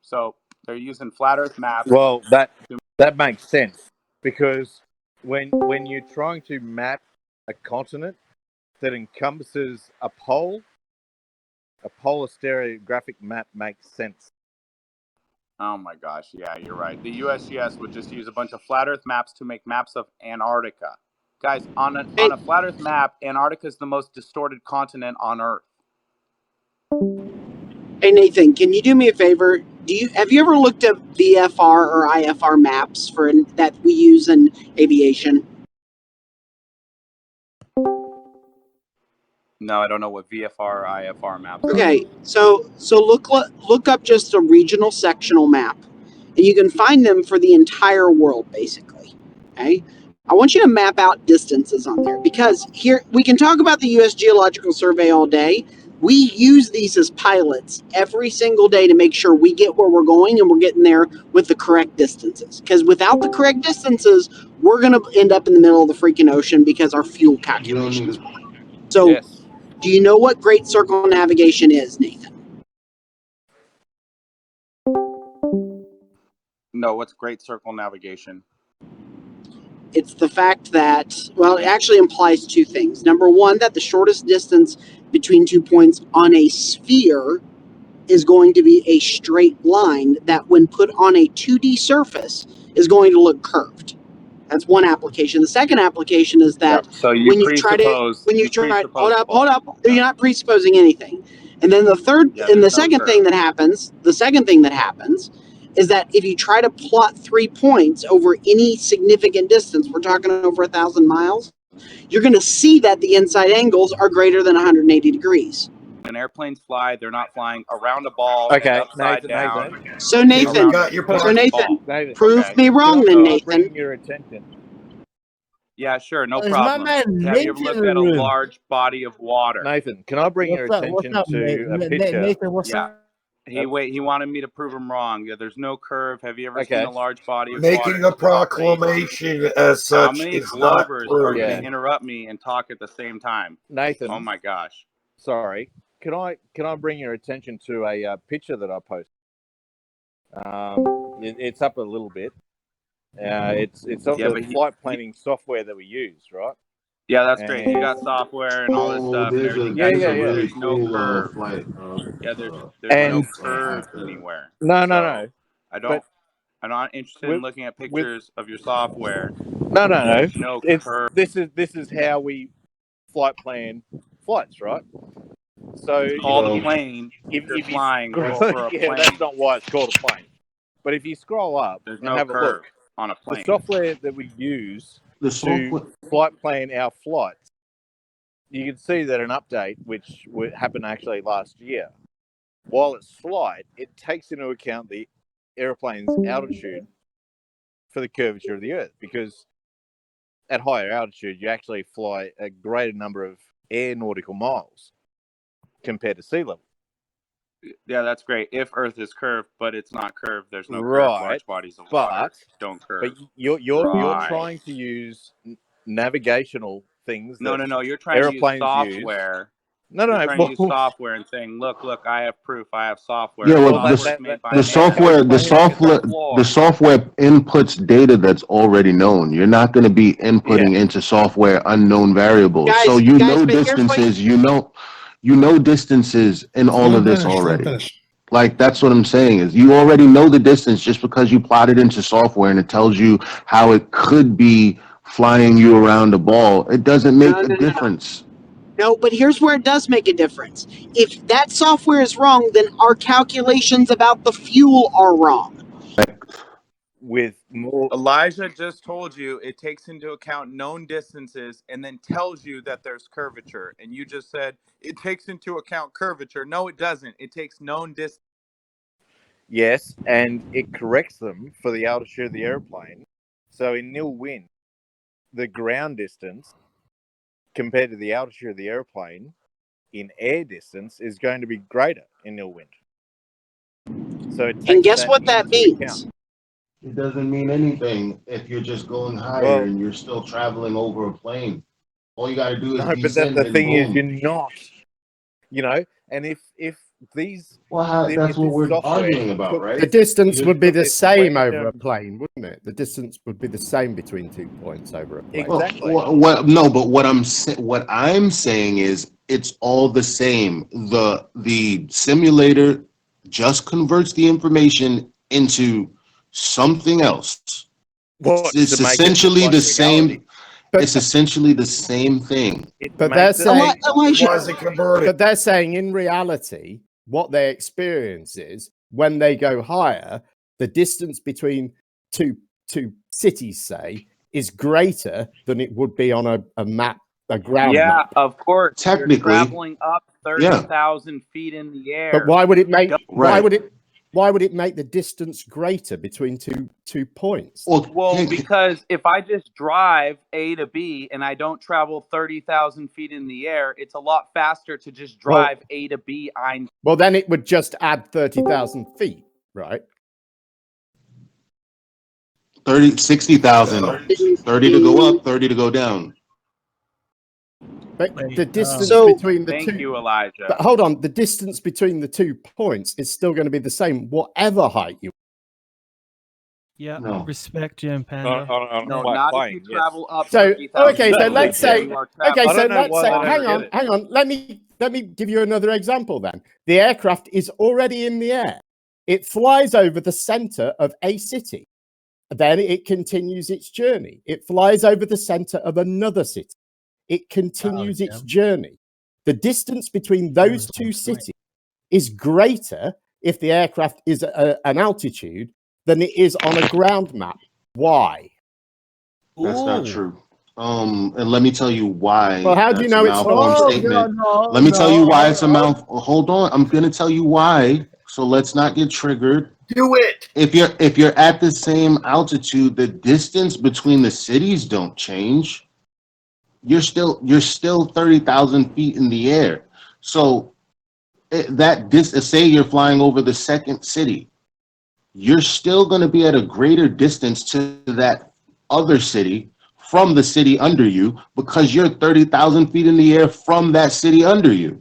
So they're using flat Earth maps. Well, that makes sense, because when you're trying to map a continent that encompasses a polar stereographic map makes sense. Oh my gosh, yeah, you're right. The USGS would just use a bunch of flat Earth maps to make maps of Antarctica. Guys, on a flat Earth map, Antarctica is the most distorted continent on Earth. Hey Nathan, can you do me a favor? Have you ever looked at VFR or IFR maps that we use in aviation? No, I don't know what VFR or IFR maps are. Okay, so look up just a regional sectional map, and you can find them for the entire world, basically. Okay, I want you to map out distances on there, because here we can talk about the U.S. Geological Survey all day. We use these as pilots every single day to make sure we get where we're going and we're getting there with the correct distances. Because without the correct distances, we're going to end up in the middle of the freaking ocean because our fuel calculation is wrong. So, yes. Do you know what Great Circle Navigation is, Nathan? No, what's Great Circle Navigation? It's the fact that, well, it actually implies two things. Number one, that the shortest distance between 2 points on a sphere is going to be a straight line that, when put on a 2D surface, is going to look curved. That's one application. The second application is that so when you try, hold up, you're not presupposing anything. And then the second thing that happens is that if you try to plot 3 points over any significant distance, we're talking over 1,000 miles, you're going to see that the inside angles are greater than 180 degrees. when airplanes fly, they're not flying around a ball, Okay, upside down. So Nathan, prove me wrong then, Nathan. Bring your attention. Yeah, sure, no Is my problem. man Have you ever Nathan looked in the at a room? large body of water? Nathan, can I bring your attention to a picture? Nathan, what's Yeah. up? He wanted me to prove him wrong. Yeah, there's no curve. Have you ever seen Okay. a large body of Making water? a proclamation as How such many is not Glovers are proven. going to interrupt me and talk at the same time? Nathan. Oh my gosh. Sorry. Can I bring your attention to a picture that I posted? It's up a little bit. It's of the flight planning software that we use, right? Yeah, that's great. You got software and all this stuff and everything. There's no curve. Yeah, there's no curve anywhere. No. I'm not interested in looking at pictures of your software. No. There's no curve. This is how we flight plan flights, right? So it's called a plane. If you're flying over a plane. That's not why it's called a plane. But if you scroll up There's and no have a curve look, on a plane. the software that we use to flight plan our flights, you can see that an update, which happened actually last year, while it's slight, it takes into account the airplane's altitude for the curvature of the Earth, because at higher altitude, you actually fly a greater number of air nautical miles compared to sea level. Yeah, that's great. If Earth is curved, but it's not curved, there's no curve. Right, Large bodies of water don't curve. But you're trying to use navigational things. No. You're trying to use software. You're trying to use software and saying, look, I have proof. I have software. Yeah, well, the software inputs data that's already known. You're not going to be inputting into software unknown variables. So you know distances. You know distances in all of this already. Like, that's what I'm saying, is you already know the distance just because you plot it into software and it tells you how it could be flying you around a ball. It doesn't make a difference. No, but here's where it does make a difference. If that software is wrong, then our calculations about the fuel are wrong. With more, Elijah just told you it takes into account known distances and then tells you that there's curvature. And you just said it takes into account curvature. No, it doesn't. It takes known distance. Yes, and it corrects them for the altitude of the airplane. So in nil wind, the ground distance compared to the altitude of the airplane in air distance is going to be greater in nil wind. So and guess what that means? It doesn't mean anything if you're just going higher and you're still traveling over a plane. All you got to do is descend. But the thing is, you're not. And if these... Well, that's what we're arguing about, right? The distance would be the same over a plane, wouldn't it? The distance would be the same between 2 points over a plane. Exactly. No, but what I'm saying is it's all the same. The simulator just converts the information into something else. It's essentially the same. It's essentially the same thing. But they're saying, but they're saying in reality, what they experience is when they go higher, the distance between two cities, say, is greater than it would be on a map, a ground map. Yeah, of course. Technically, you're traveling up 30,000 feet in the air. But why would it make why would it make the distance greater between two points? Well, because if I just drive A to B and I don't travel 30,000 feet in the air, it's a lot faster to just drive A to B. Well, then it would just add 30,000 feet, right? 60,000. 30 to go up, 30 to go down. But the distance between the two... Thank you, Elijah. But hold on, the distance between the 2 points is still going to be the same, whatever height you... Yeah, respect Gempanda. No, not if you travel up. So, 30,000 okay, so let's say... Okay, so let's say... Hang on. Let me give you another example then. The aircraft is already in the air. It flies over the center of a city. Then it continues its journey. It flies over the center of another city. It continues its journey. The distance between those two cities is greater if the aircraft is at an altitude than it is on a ground map. Why? That's not true. And let me tell you why. Well, how do you know it's not? Statement. Let me tell you why it's a mouth. Hold on, I'm gonna tell you why. So let's not get triggered. Do it. If you're at the same altitude, the distance between the cities don't change. You're still 30,000 feet in the air. So say you're flying over the second city, you're still going to be at a greater distance to that other city from the city under you because you're 30,000 feet in the air from that city under you.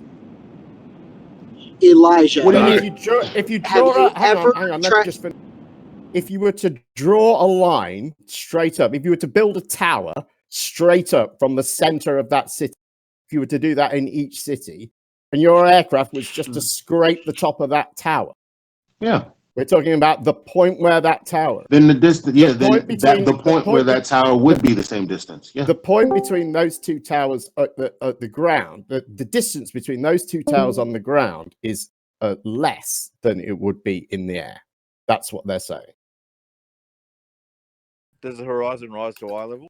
Elijah, What do you mean? If you draw, hang on, let me just finish. If you were to draw a line straight up, if you were to build a tower straight up from the center of that city, if you were to do that in each city, and your aircraft was just to scrape the top of that tower. Yeah. We're talking about the point where that tower. Then the distance, the point where that tower would be the same distance. Yeah. The point between those two towers at the ground, the distance between those two towers on the ground is less than it would be in the air. That's what they're saying. Does the horizon rise to eye level?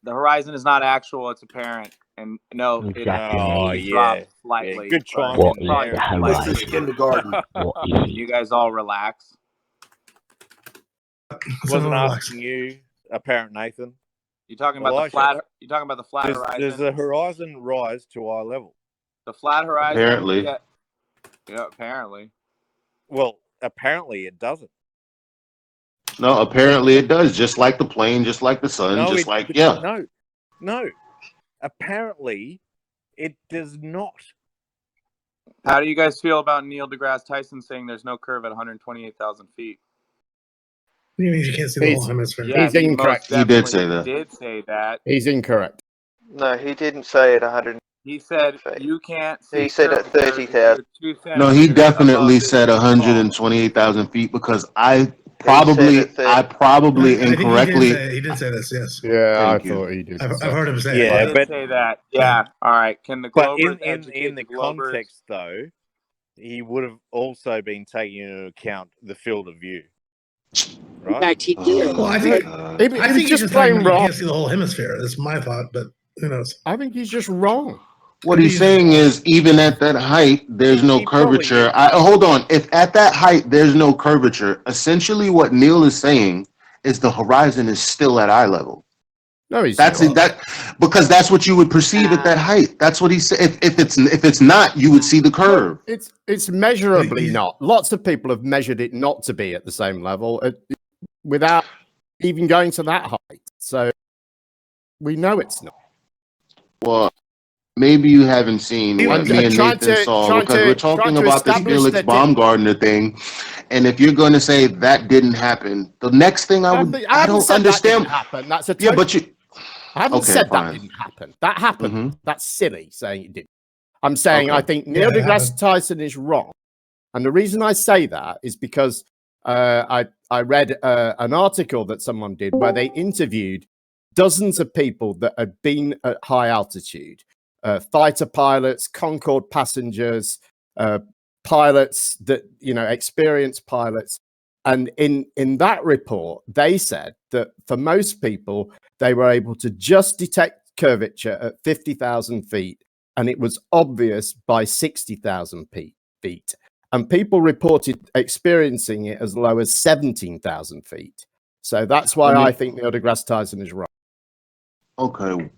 The horizon is not actual; it's apparent. And no, it drops slightly. Good try. This is kindergarten. You guys all relax. Wasn't asking you, apparent Nathan. You're talking about the flat. You're talking about the flat horizon. Does the horizon rise to eye level? The flat horizon. Apparently. Yeah, apparently. Well, apparently it doesn't. No, apparently it does. Just like the plane, just like the sun, No. Apparently, it does not. How do you guys feel about Neil deGrasse Tyson saying there's no curve at 128,000 feet? What do you mean you can't see the whole hemisphere? Yeah, he's incorrect. He did say that. Did say that. He's incorrect. No, he didn't say it 100. He said you can't see. He said at 30,000. No, he definitely said 128,000 feet because I probably incorrectly. He did say this. Yes. Yeah, I thought he did. I've heard him say. Yeah, but say that. Yeah. All right. Can the Globers in the context though, he would have also been taking into account the field of view. Right? In fact, he did. Well, I think he's just plain wrong. You can't see the whole hemisphere. That's my thought, but who knows? I think he's just wrong. What he's saying is, even at that height, there's no curvature. Hold on. If at that height there's no curvature, essentially what Neil is saying is the horizon is still at eye level. No, he's because that's what you would perceive at that height. That's what he said. If it's not, you would see the curve. It's measurably not. Lots of people have measured it not to be at the same level without even going to that height. So we know it's not. Well, maybe you haven't seen what me and Nathan saw because we're talking about this Felix Baumgartner thing. And if you're going to say that didn't happen, the next thing I don't understand. That's a I haven't said that didn't happen. That happened. Mm-hmm. That's silly saying it didn't. I'm saying I think Neil deGrasse Tyson is wrong. And the reason I say that is because I read an article that someone did where they interviewed dozens of people that had been at high altitude. Fighter pilots, Concorde passengers, pilots that, experienced pilots. And in that report, they said that for most people, they were able to just detect curvature at 50,000 feet. And it was obvious by 60,000 feet. And people reported experiencing it as low as 17,000 feet. So that's why I think Neil deGrasse Tyson is wrong. Okay.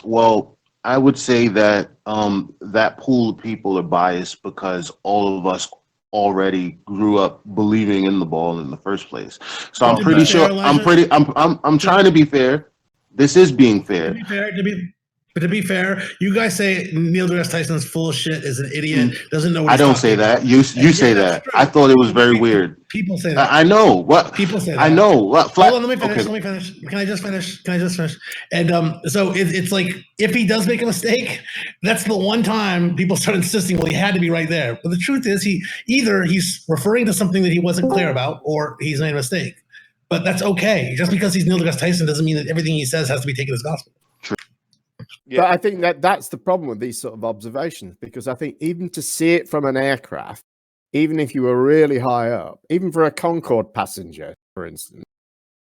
Well, I would say that that pool of people are biased because all of us already grew up believing in the ball in the first place. So I'm pretty sure I'm trying to be fair. This is being fair. To be fair, you guys say Neil deGrasse Tyson's full of shit, is an idiot, doesn't know what I don't say that. You say that. True. I thought it was very weird. People say that. I know what people say. That. I know what. Hold on, let me finish. Okay. Let me finish. Can I just finish? And so it's like if he does make a mistake, that's the one time people start insisting, well, he had to be right there. But the truth is, he's referring to something that he wasn't clear about, or he's made a mistake. But that's okay. Just because he's Neil deGrasse Tyson doesn't mean that everything he says has to be taken as gospel. True. Yeah. But I think that's the problem with these sort of observations, because I think even to see it from an aircraft, even if you were really high up, even for a Concorde passenger, for instance,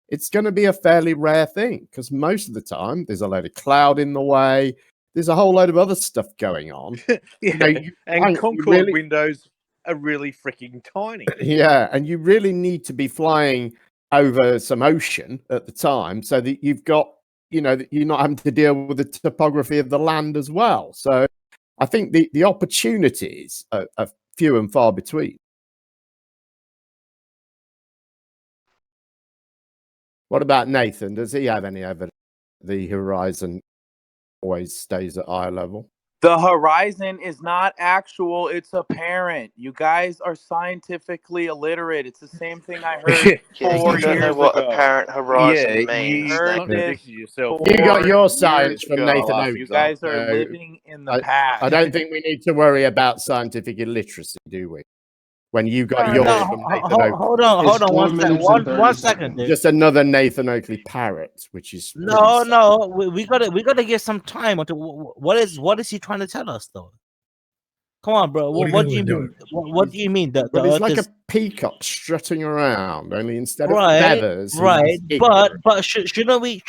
it's going to be a fairly rare thing because most of the time there's a load of cloud in the way. There's a whole load of other stuff going on. And Concorde windows are really freaking tiny. Yeah, and you really need to be flying over some ocean at the time so that you've got, that you're not having to deal with the topography of the land as well. So I think the opportunities are few and far between. What about Nathan? Does he have any evidence the horizon always stays at eye level? The horizon is not actual, it's apparent. You guys are scientifically illiterate. It's the same thing I heard 4 you don't know years what ago. apparent horizon means. You heard this yourself. You got your science from Nathan Oates. You guys are living in the past. I don't think we need to worry about scientific illiteracy, do we? When you got yours from Nathan Oakley. Hold on, one second. Dude. Just another Nathan Oakley parrot, which is no. We gotta give some time. What is he trying to tell us though? Come on, bro. What do you mean? What do you mean? It's like a peacock strutting around, only instead of feathers. Right, but shouldn't we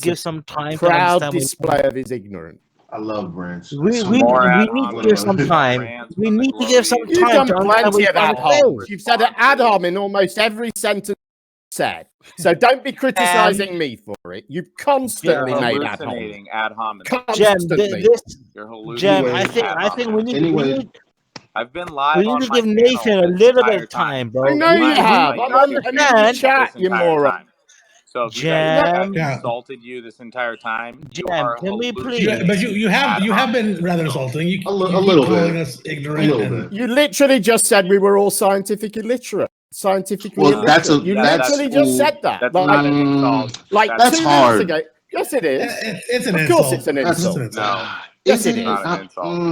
give some time? Proud display of his ignorance. I love Branch. We need to give some time. We need to give some time. You've done plenty of ad homs. You've said an ad hom in almost every sentence said. So don't be criticizing me for it. You've constantly made ad homs. Constantly. Jem, I think we need. I've been live. We need to give Nathan a little bit of time, bro. I know you have. I'm in the chat, you moron. So if you guys have insulted you this entire time, can we please? But you have been rather insulting. A little bit. Us ignorant. You literally just said we were all scientific illiterate. Scientifically illiterate. You literally just said that. That's not an insult. Like that's 2 hard. minutes ago. Yes, it is. It's an insult. Of course, it's an insult. No. Yes, it is.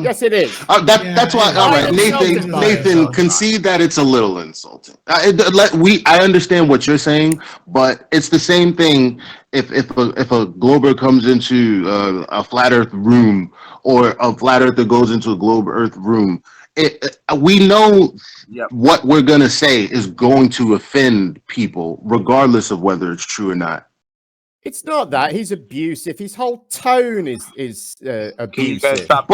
Yes, it is. That's why. All right, Nathan, concede that it's a little insulting. I understand what you're saying, but it's the same thing if a glober comes into a flat Earth room or a flat earther goes into a globe Earth room. We know what we're gonna say is going to offend people, regardless of whether it's true or not. It's not that he's abusive. His whole tone is abusive. But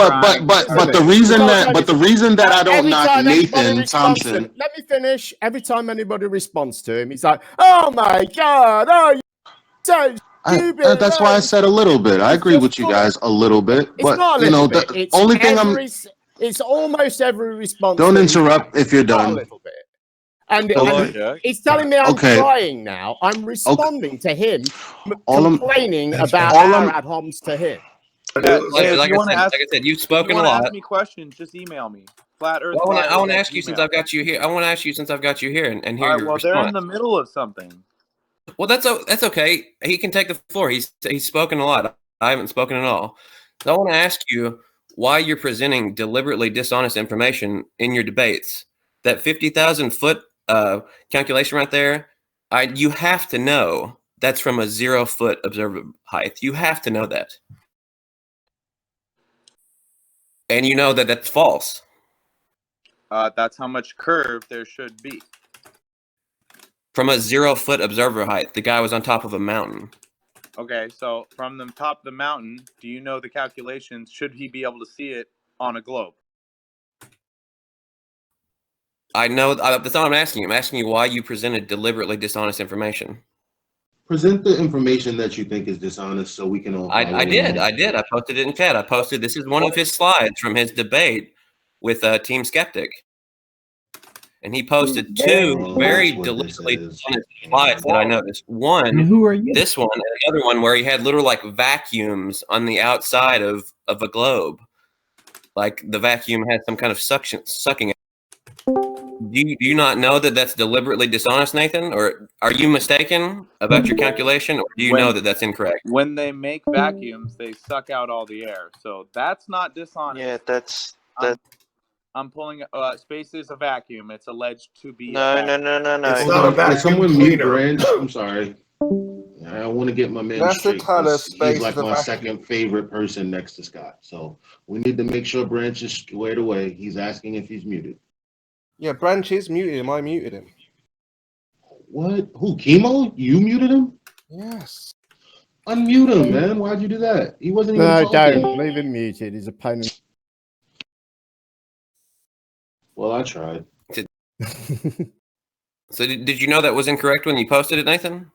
the reason that I don't knock Nathan Thompson. Let me finish. Every time anybody responds to him, he's like, "Oh my God! Oh, you're so stupid." That's why I said a little bit. I agree with you guys a little bit, but the only thing it's almost every response. Don't interrupt if you're done. A little bit. And he's telling me I'm trying now. I'm responding to him, complaining about our ad homs to him. Like I said, you've spoken a lot. Ask me questions, just email me. Flat Earth. Well, I want to ask you since I've got you here. And hear your response. They're in the middle of something. Well, that's okay. He can take the floor. He's spoken a lot. I haven't spoken at all. So I want to ask you why you're presenting deliberately dishonest information in your debates. That 50,000 foot calculation right there, you have to know that's from a 0 foot observer height. You have to know that. And you know that that's false. That's how much curve there should be. From a 0 foot observer height, the guy was on top of a mountain. Okay, so from the top of the mountain, do you know the calculations? Should he be able to see it on a globe? I know. That's not what I'm asking you. I'm asking you why you presented deliberately dishonest information. Present the information that you think is dishonest so we can all... I did. I posted it in chat. I posted, this is one of his slides from his debate with Team Skeptic. And he posted 2 very deliberately dishonest slides that I noticed. One, who are you? This one, and the other one where he had little like vacuums on the outside of a globe. Like the vacuum had some kind of sucking. Do you not know that that's deliberately dishonest, Nathan? Or are you mistaken about your calculation? Or do you know that that's incorrect? When they make vacuums, they suck out all the air. So that's not dishonest. Yeah, that's... I'm pulling... space is a vacuum. It's alleged to be... No. It's not a vacuum. Someone mute Branch. I'm sorry. I want to get my man straight. He's like my second favorite person next to Scott. So we need to make sure Branch is squared away. He's asking if he's muted. Yeah, Branch is muted him. I muted him. What? Who? Chemo? You muted him? Yes. Unmute him, man. Why'd you do that? He wasn't even No, talking. don't. Leave him muted. His opponent. Well, I tried. So did you know that was incorrect when you posted it, Nathan?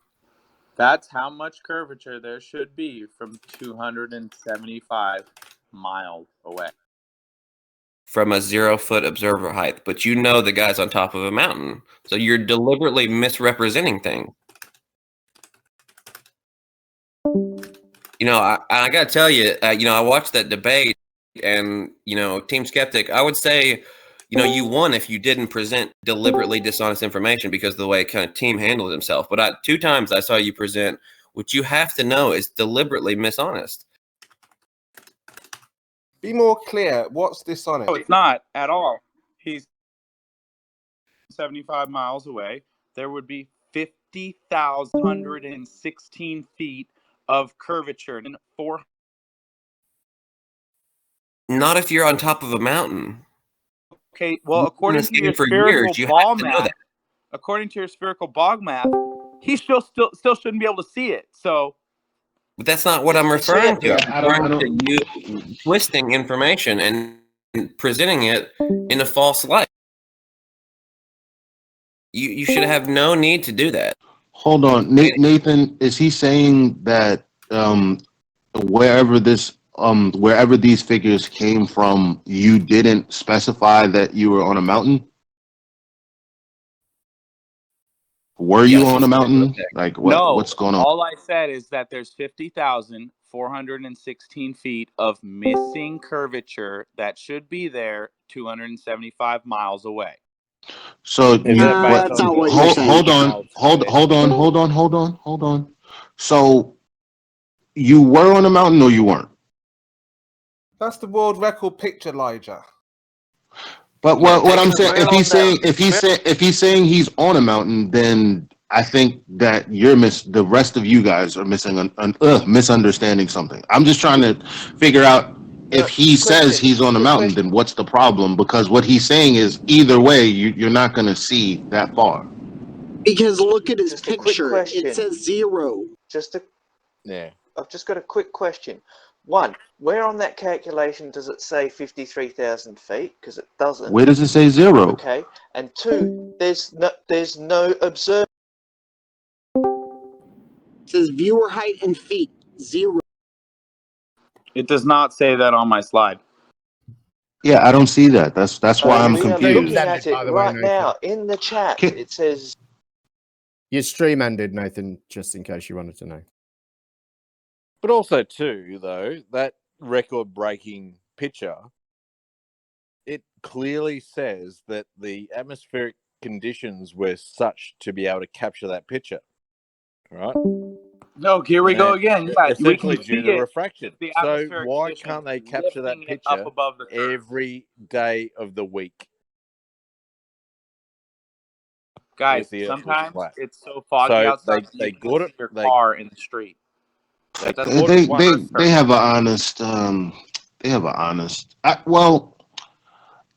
That's how much curvature there should be from 275 miles away. From a 0-foot observer height, but you know the guy's on top of a mountain, so you're deliberately misrepresenting things. You know, I gotta tell you, I watched that debate, and Team Skeptic, I would say, you won if you didn't present deliberately dishonest information because of the way kind of Team handled himself. But 2 times I saw you present what you have to know is deliberately dishonest. Be more clear. What's dishonest? No, it's not at all. He's 75 miles away. There would be 50,116 feet of curvature and 4. Not if you're on top of a mountain. Okay, well, according to your spherical ball map, he still shouldn't be able to see it. So, but that's not what I'm referring to. I'm referring to you twisting information and presenting it in a false light. You should have no need to do that. Hold on, Nathan. Is he saying that wherever these figures came from, you didn't specify that you were on a mountain? Were you on a mountain? Like what's going on? All I said is that there's 50,416 feet of missing curvature that should be there 275 miles away. So that's not what you're saying. hold on. So you were on a mountain or you weren't? That's the world record picture, Elijah. But what I'm saying, if he's saying he's on a mountain, then I think that the rest of you guys are misunderstanding something. I'm just trying to figure out if he says he's on a mountain, then what's the problem? Because what he's saying is either way, you're not going to see that far. Because look at his picture. It says 0. I've just got a quick question. 1, where on that calculation does it say 53,000 feet? Because it doesn't. Where does it say 0? Okay. And 2, there's no observer. It says viewer height in feet 0. It does not say that on my slide. Yeah, I don't see that. That's why I'm confused. Looking at it right now in the chat. It says your stream ended, Nathan. Just in case you wanted to know. But also, too, though, that record-breaking picture, it clearly says that the atmospheric conditions were such to be able to capture that picture, right? No, here we go again. Yeah, essentially due to refraction. So why can't they capture that picture every day of the week? Guys, sometimes it's so foggy outside they got it. Your car in the street. They have an honest. Well,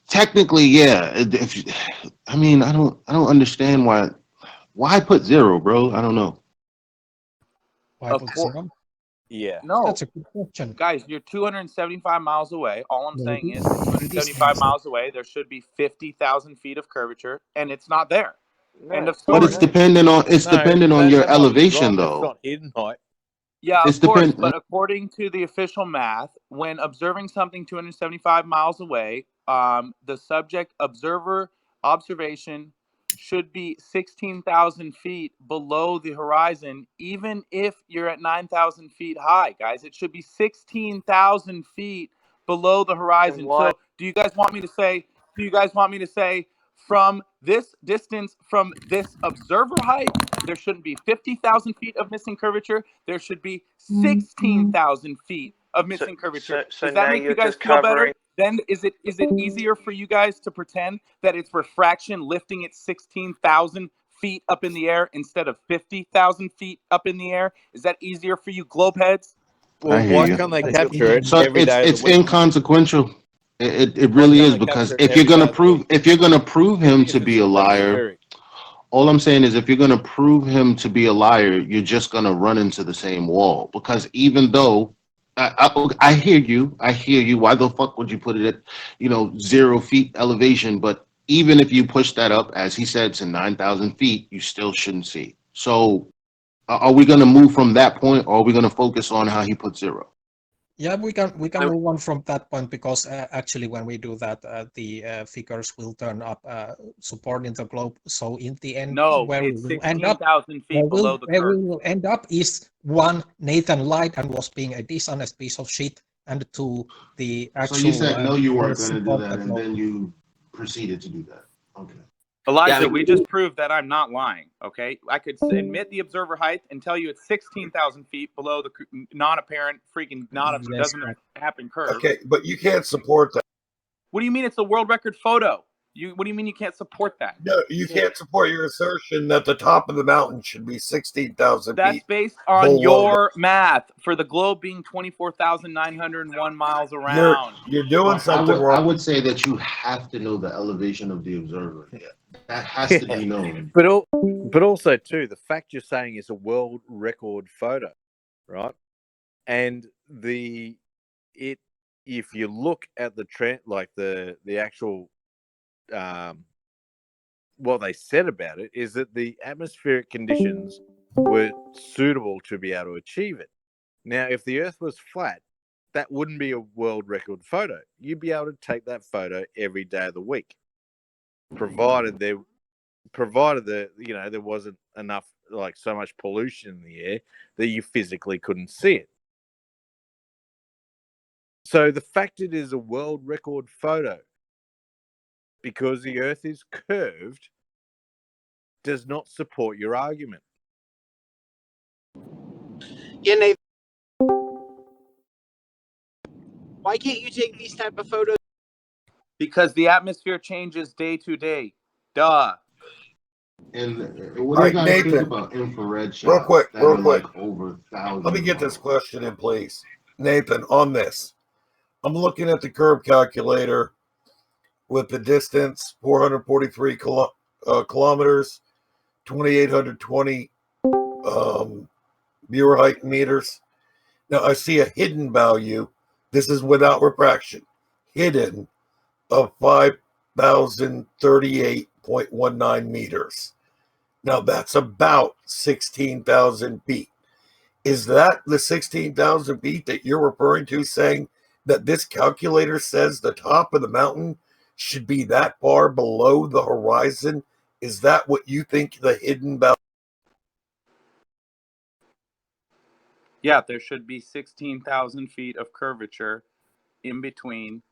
technically, yeah. I don't understand why put 0, bro. I don't know. Why put 0? Yeah. No, that's a good question. Guys, you're 275 miles away. All I'm saying is 275 miles away, there should be 50,000 feet of curvature, and it's not there. End of story. But it's dependent on your elevation, though. It's not hidden height. Yeah, of course, but according to the official math, when observing something 275 miles away, the subject observation should be 16,000 feet below the horizon, even if you're at 9,000 feet high, guys. It should be 16,000 feet below the horizon. So do you guys want me to say from this distance, from this observer height, there shouldn't be 50,000 feet of missing curvature. There should be 16,000 feet of missing curvature. Does that make you guys feel better? Then is it easier for you guys to pretend that it's refraction lifting it 16,000 feet up in the air instead of 50,000 feet up in the air? Is that easier for you globe heads? Well, why can't they capture it every day? It's inconsequential. It really is, because if you're gonna prove him to be a liar, All I'm saying is if you're going to prove him to be a liar, you're just going to run into the same wall. Because even though I hear you, why the fuck would you put it at, 0 feet elevation? But even if you push that up, as he said, to 9,000 feet, you still shouldn't see. So are we going to move from that point, or are we going to focus on how he put 0? Yeah, we can move on from that point, because actually when we do that, the figures will turn up supporting the globe. So in the end, No, where it's we will end up, 16,000 feet below the where we curve. will end up is, one, Nathan lied and was being a dishonest piece of shit, and two, the actual. So you said no, you weren't figures going to do support that, the and globe. then you proceeded to do that. Okay. Elijah, we just proved that I'm not lying, okay? I could admit the observer height and tell you it's 16,000 feet below the non-apparent, doesn't happen curve. Okay, but you can't support that. What do you mean it's a world record photo? What do you mean you can't support that? No, you can't support your assertion that the top of the mountain should be 16,000 feet. That's based on your math for the globe being 24,901 miles around. You're doing something wrong. I would say that you have to know the elevation of the observer. That has to be known. But also too, the fact you're saying is a world record photo, right? And if you look at the trend, like the actual what they said about it is that the atmospheric conditions were suitable to be able to achieve it. Now, if the Earth was flat, that wouldn't be a world record photo. You'd be able to take that photo every day of the week, provided there wasn't enough, like so much pollution in the air that you physically couldn't see it. So the fact it is a world record photo because the Earth is curved does not support your argument. Yeah, Nathan, why can't you take these type of photos? Because the atmosphere changes day to day. Duh. And what do you guys think about infrared shots? Real quick. Like over 1,000. Let me get this question in, please. Nathan, on this. I'm looking at the curve calculator with the distance, 443 kilometers, 2,820 viewer height meters. Now, I see a hidden value. This is without refraction. Hidden of 5,038.19 meters. Now, that's about 16,000 feet. Is that the 16,000 feet that you're referring to, saying that this calculator says the top of the mountain should be that far below the horizon? Is that what you think the hidden value? Yeah, there should be 16,000 feet of curvature in between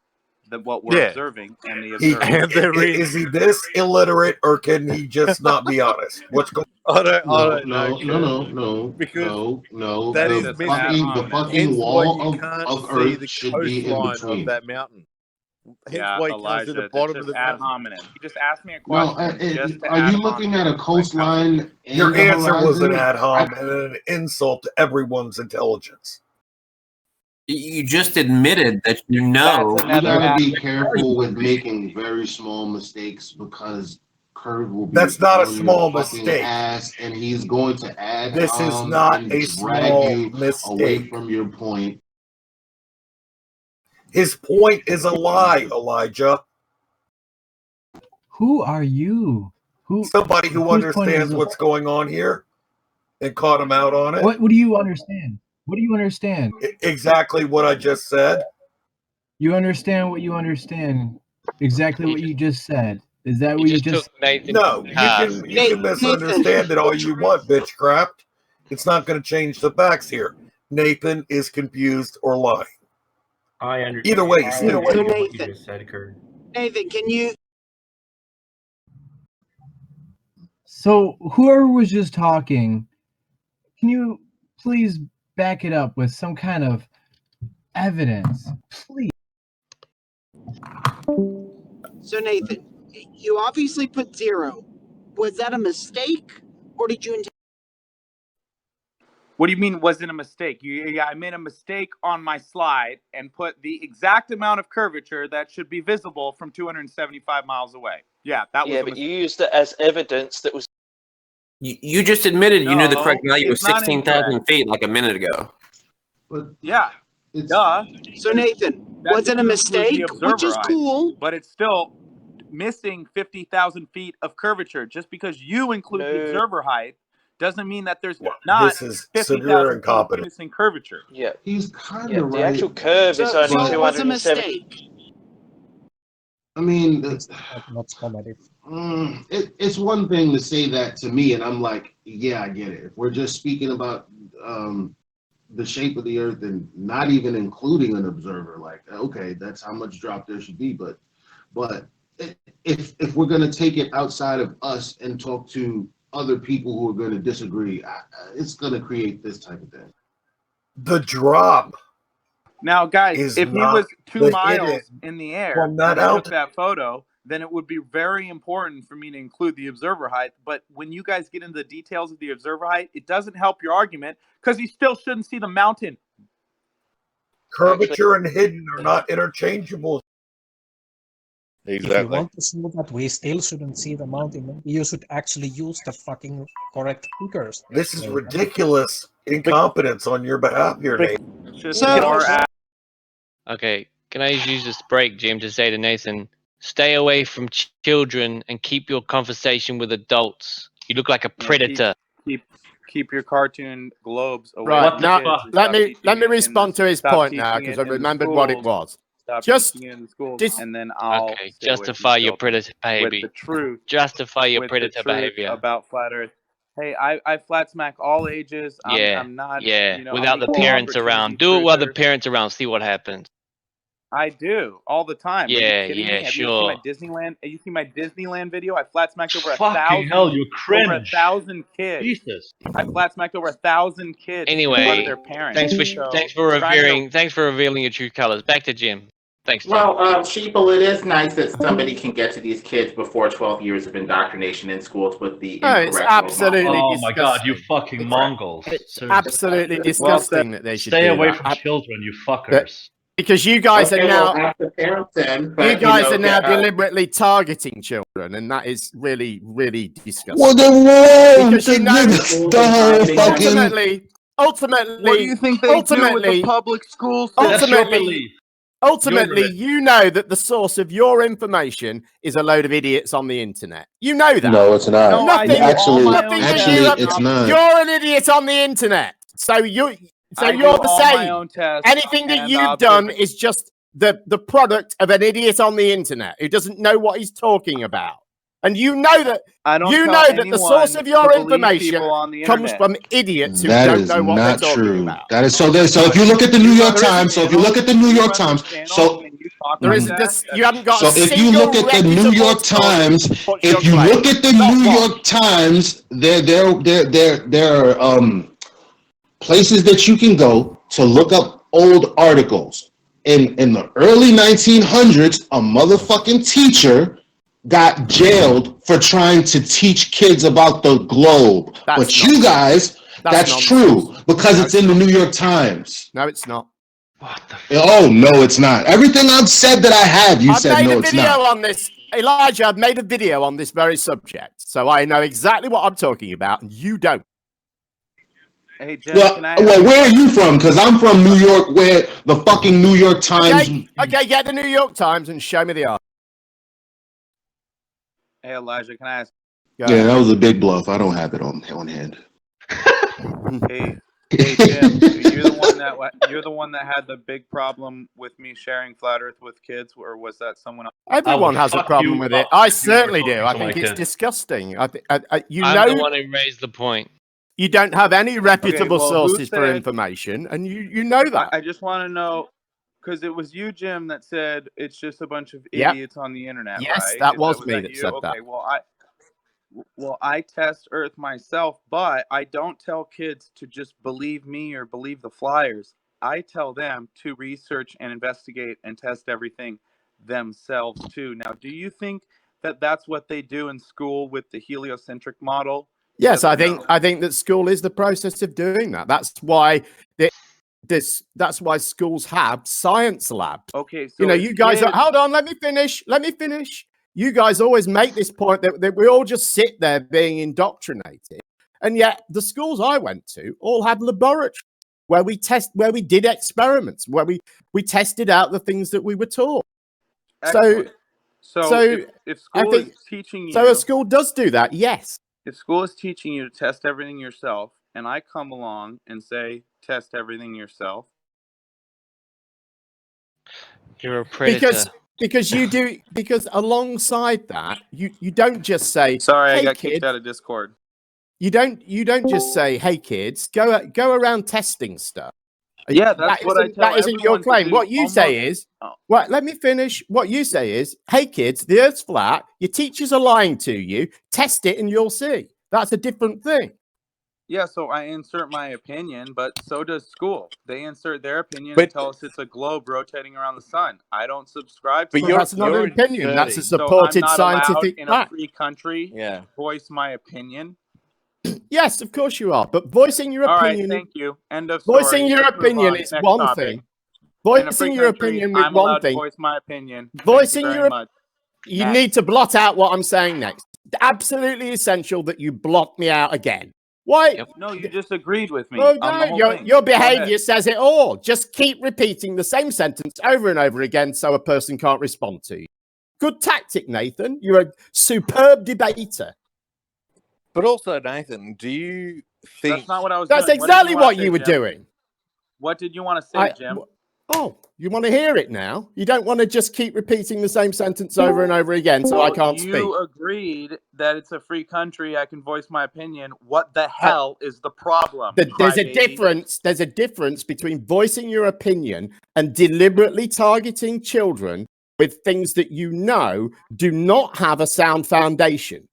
what we're observing and the observer. Is he this illiterate, or can he just not be honest? What's going on? I don't know. No. Because no. That the fucking wall of Earth should be in between of that mountain. Hence why you Elijah, can't see the bottom of the ad mountain. hominem. You just asked me a question. Are you looking at a coastline? Your answer was an horizon? ad hom and an insult to everyone's intelligence. You just admitted that you know. You gotta be careful with making very small mistakes, because curve will be. That's not a on small your fucking mistake. ass, and he's going to add. This is not and a drag small you mistake. away from your point. His point is a lie, Elijah. Who are you? Somebody who understands what's going on here and caught him out on it. What do you understand? What do you understand? Exactly what I just said. You understand what you understand. Exactly what you just said. Is that what you just? No, you can misunderstand it all you want, bitch crap. It's not going to change the facts here. Nathan is confused or lying. I understand. Either way, he's stupid. What you just said, Kurt. Nathan, can you? So whoever was just talking, can you please back it up with some kind of evidence, please? So Nathan, you obviously put 0. Was that a mistake, or did you intend? What do you mean, was it a mistake? I made a mistake on my slide and put the exact amount of curvature that should be visible from 275 miles away. Yeah, that was a but mistake. you used it as evidence that was You just admitted you knew the correct value was it's not 16,000 feet like a minute ago. Yeah. Duh. So Nathan, was it a mistake? Which is cool. But it's still missing 50,000 feet of curvature. Just because you include the observer height doesn't mean that there's not This is severe 50,000 feet incompetence. missing curvature. Yeah. He's kind Yeah, of the right. actual curve is only So it was a 270. mistake. I mean, Not comedy. it's one thing to say that to me, and I'm like, yeah, I get it. If we're just speaking about the shape of the Earth and not even including an observer, like, okay, that's how much drop there should be. But if we're gonna take it outside of us and talk to other people who are going to disagree, it's going to create this type of thing. The drop. Now, guys, if he was 2 miles in the air from that and I took altitude. that photo, then it would be very important for me to include the observer height. But when you guys get into the details of the observer height, it doesn't help your argument because you still shouldn't see the mountain. Curvature and hidden are not interchangeable. If you want to show that we still shouldn't see the mountain, maybe you should actually use the fucking correct figures. This is ridiculous incompetence on your behalf here, Nate. Okay, can I use this break, Jim, to say to Nathan, stay away from children and keep your conversation with adults. You look like a predator. Keep your cartoon globes away. Right, from now kids. let me respond to his point now, because I remembered what it was. Just and then I'll justify your predator behavior. With the truth. Justify your with predator the truth behavior. about flat Earth. Hey, I flat smack all ages. I'm not. Yeah. You know, Without I'm the equal parents around. opportunity Do it while the truther. parents around. See what happens. I do all the time. Are Yeah, you kidding yeah, me? Have sure. you seen my Disneyland? You seen my Disneyland video? I flat smacked over Fucking 1,000. hell, you cringe. Over 1,000 kids. Jesus. I flat smacked over 1,000 kids. in front Anyway, of their parents. thanks for revealing your true colors. Back to Jim. Thanks, Jim. Well, Sheeple, it is nice that somebody can get to these kids before 12 years of indoctrination in schools with the No, it's absolutely Oh my god, disgusting. you fucking Mongols. It's Seriously. absolutely disgusting that they should Stay do away that. from children, you fuckers. Because you guys Okay, are now, well, ask the parents then, you but, guys know, are now get out. deliberately targeting children, and that is really, really disgusting. Well, then whoa, Because you know, the whole fucking. ultimately, What do you think they do with the public school system? Ultimately, you know that the source of your information is a load of idiots on the internet. You know that. No, it's not. No, Nothing, Actually, nothing it's not. You're an idiot on the internet. So you're I do the all my same. own tests Anything that and you've done is just the product of an idiot on the internet who doesn't know what he's talking about. And you know that the source of your information comes from idiots who That don't is know what they're not talking true. about. That is so. So if you look at the New York Times, so you haven't got. So if you look at the New York Times, if you look at the New York Times, there are places that you can go to look up old articles. In the early 1900s, a motherfucking teacher got jailed for trying to teach kids about the globe. But you guys, that's true because it's in the New York Times. No, it's not. Oh, no, it's not. Everything I've said that I have, you said no, it's not. I've made a video on this. Elijah, I've made a video on this very subject. So I know exactly what I'm talking about, and you don't. Hey, Jim, Well, where are you from? Because I'm from New York, where the fucking New York Times... Okay, get the New York Times and show me the article. Hey, Elijah, can I ask? Yeah, that was a big bluff. I don't have it on hand. Hey, Jim, you're the one that had the big problem with me sharing Flat Earth with kids, or was that someone else? Everyone has a problem with it. I certainly do. I think it's disgusting. I'm the one who raised the point. You don't have any reputable who sources for said- information, and you know that. I just want to know, because it was you, Jim, that said it's just a bunch of Yep. idiots on the internet, Yes, right? that was me that you? said that. Okay, well, I test Earth myself, but I don't tell kids to just believe me or believe the flyers. I tell them to research and investigate and test everything themselves too. Now, do you think that that's what they do in school with the heliocentric model? Yes, I think that school is the process of doing that. That's why that's why schools have science labs. Okay, so you know, you guys are, hold on, let me finish. You guys always make this point that we all just sit there being indoctrinated And yet the schools I went to all had laboratories where we did experiments, where we tested out the things that we were taught. Excellent. So if school is teaching you, so a school does do that, yes. If school is teaching you to test everything yourself, and I come along and say test everything yourself, you're a predator. Because alongside that, you don't just say, sorry, hey, I got kids, kicked out of Discord. You don't just say, hey kids, go around testing stuff. Yeah, that's what I tell that isn't your everyone to claim. do. What you say is, well, let me finish. What you say is, hey kids, the earth's flat, your teachers are lying to you, test it and you'll see. That's a different thing. Yeah, so I insert my opinion, but so does school. They insert their opinion and tell us it's a globe rotating around the sun. I don't subscribe to But that's not an opinion. That's a supported so I'm not scientific allowed in fact. a free country to voice my opinion. Yes, of course you are. But voicing your opinion. All right, thank you. End of story. Voicing your Let's move opinion on. is Next one topic. thing. In a Voicing free your country, opinion with I'm one allowed to thing. voice my opinion. Voicing Thank you your very much. You Next. need to blot out what I'm saying next. Absolutely essential that you block me out again. Why? No, you just agreed with me. Oh, on no, the whole thing. your Go ahead. behavior says it all. Just keep repeating the same sentence over and over again so a person can't respond to you. Good tactic, Nathan. You're a superb debater. But also, Nathan, do you think That's not what I was That's doing. exactly what say, you were Jim? doing. What did you want to say, Jim? Oh, you want to hear it now? You don't want to just keep repeating the same sentence over and over again so I can't speak. You agreed that it's a free country. I can voice my opinion. What the hell is the problem? There's a difference. There's a difference between voicing your opinion and deliberately targeting children with things that you know do not have a sound foundation.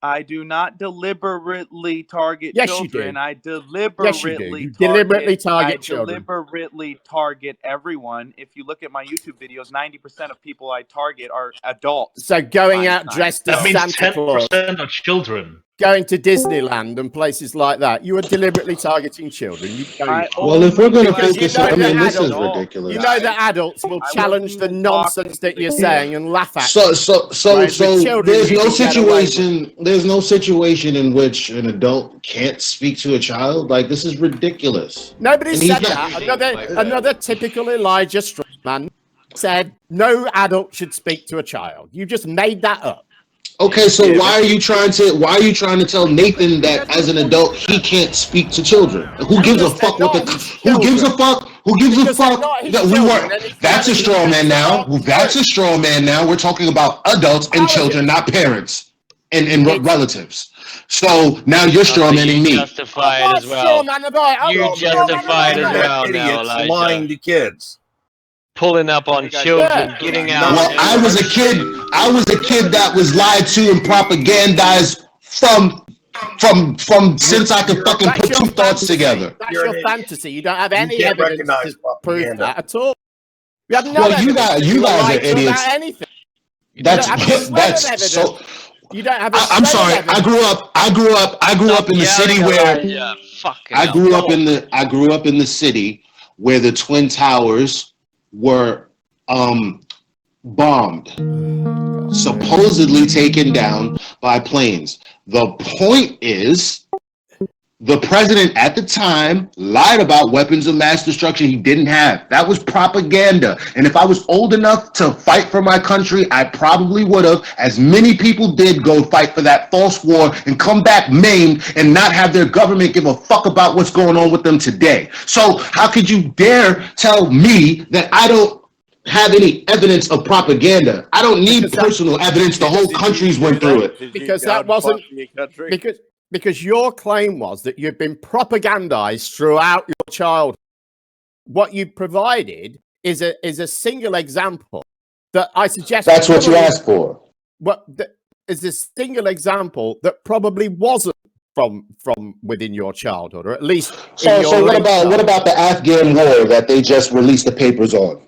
I do not deliberately target Yes, children. you do. I deliberately You deliberately target children. I deliberately target everyone. If you look at my YouTube videos, 90% of people I target are adults. So going out dressed as That means Santa Claus, 10% of children. going to Disneyland and places like that, you are deliberately targeting children. You don't. Well, if we're going to Because focus you know on, I mean, that this is adults- ridiculous. You know that adults will challenge the nonsense that you're saying and laugh at. So Whereas with children, there's you no can get away with- situation. There's no situation in which an adult can't speak to a child. Like, this is ridiculous. Nobody And said he's that. Another typical Elijah Strongman said no adult should speak to a child. You just made that up. Okay, so why are you trying to tell Nathan that as an adult he can't speak to children? Who gives a fuck what the who gives a fuck that we were? That's a straw man now. That's a straw man now. We're talking about adults and children, not parents and relatives. So now you're straw manning me. Justify it as well. You justify it as well now, Elijah. Lying to kids. Pulling up on children, getting out. Well, I was a kid that was lied to and propagandized from since I could fucking put two thoughts together. That's your fantasy. You don't have any can't evidence recognize to prove that at all. You have no Well, you evidence. guys are lied to idiots. about anything. That's so. You don't have. I'm sorry. I grew up in the city where I grew up in the city where the Twin Towers were bombed, supposedly taken down by planes. The point is, the president at the time lied about weapons of mass destruction he didn't have. That was propaganda. And if I was old enough to fight for my country, I probably would have, as many people did, go fight for that false war and come back maimed and not have their government give a fuck about what's going on with them today. So how could you dare tell me that I don't have any evidence of propaganda? I don't need personal evidence. The whole country's went through it. Because that wasn't because your claim was that you've been propagandized throughout your childhood. What you provided is a single example that I suggest. That's what you asked for. What is a single example that probably wasn't from within your childhood, or at least. So what about the Afghan war that they just released the papers on?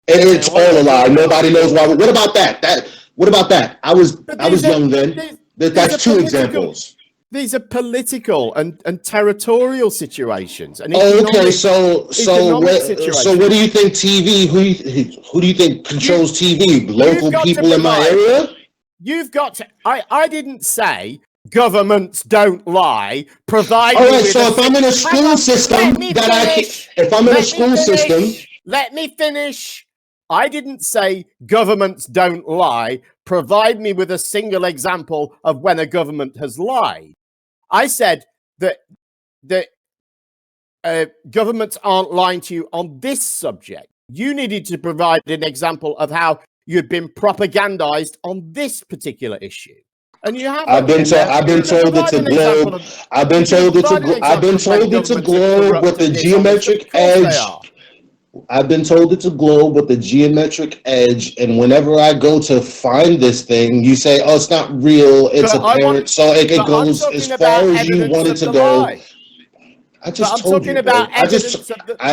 It's all a lie. Nobody knows why. What about that? What about that? I was young then. That's two examples. These are political and territorial situations. And okay, so what do you think TV? Who do you think controls TV? Local people in my area? You've got to. I didn't say governments don't lie. Provide All me right, with so if I'm in a school system if I'm in a school system, let me finish. I didn't say governments don't lie. Provide me with a single example of when a government has lied. I said that governments aren't lying to you on this subject. You needed to provide an example of how you'd been propagandized on this particular issue. And you haven't. I've been told it's a globe. I've been told it's a globe with a geometric edge. I've been told it's a globe with a geometric edge, and whenever I go to find this thing, you say, "Oh, it's not real. It's apparent." So it goes as far as you want it to go. I just told you, bro. I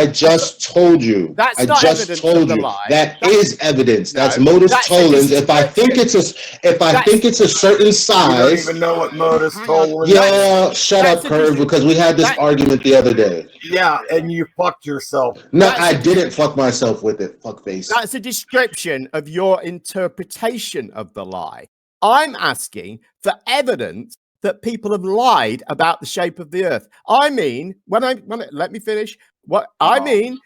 just told you. That's I not just evidence told of the you. lie. That is evidence. That's modus tollens. If I think it's a certain size. You don't even know what modus tollens. Yeah, shut up, Curve, because we had this argument the other day. Yeah, and you fucked yourself. No, I didn't fuck myself with it. Fuckface. That's a description of your interpretation of the lie. I'm asking for evidence that people have lied about the shape of the earth. I mean, let me finish. What I mean,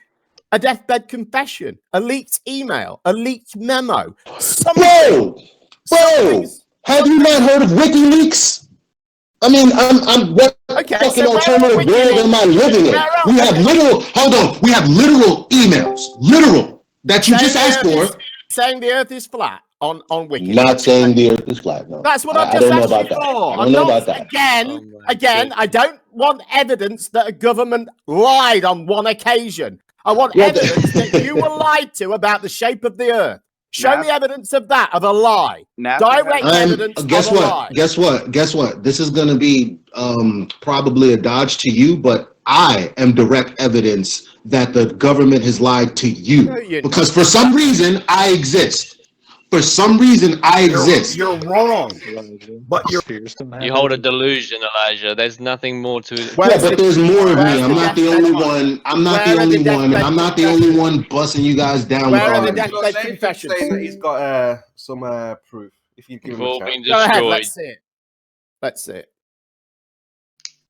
a deathbed confession, a leaked email, a leaked memo. Bro, have you not heard of WikiLeaks? I mean, what fucking alternative world am I living in? We have literal emails, that you just asked for. Saying the earth is flat on WikiLeaks. Not saying the earth is flat, no. That's what I've just asked you for. I don't know about that. Again, I don't want evidence that a government lied on one occasion. I want evidence that you were lied to about the shape of the earth. Show me evidence of that, of a lie. Direct evidence of a lie. Guess what? This is going to be probably a dodge to you, but I am direct evidence that the government has lied to you. Because for some reason, I exist. For some reason, I exist. You're wrong. But You hold a delusion, Elijah. There's nothing more to it. Yeah, but there's more of me. I'm not the only one. I'm not the only one, and I'm not the only one busting you guys down with all deathbed confessions? Saying that he's got some proof. If you give him a chance. Go ahead, let's see it. Let's see it.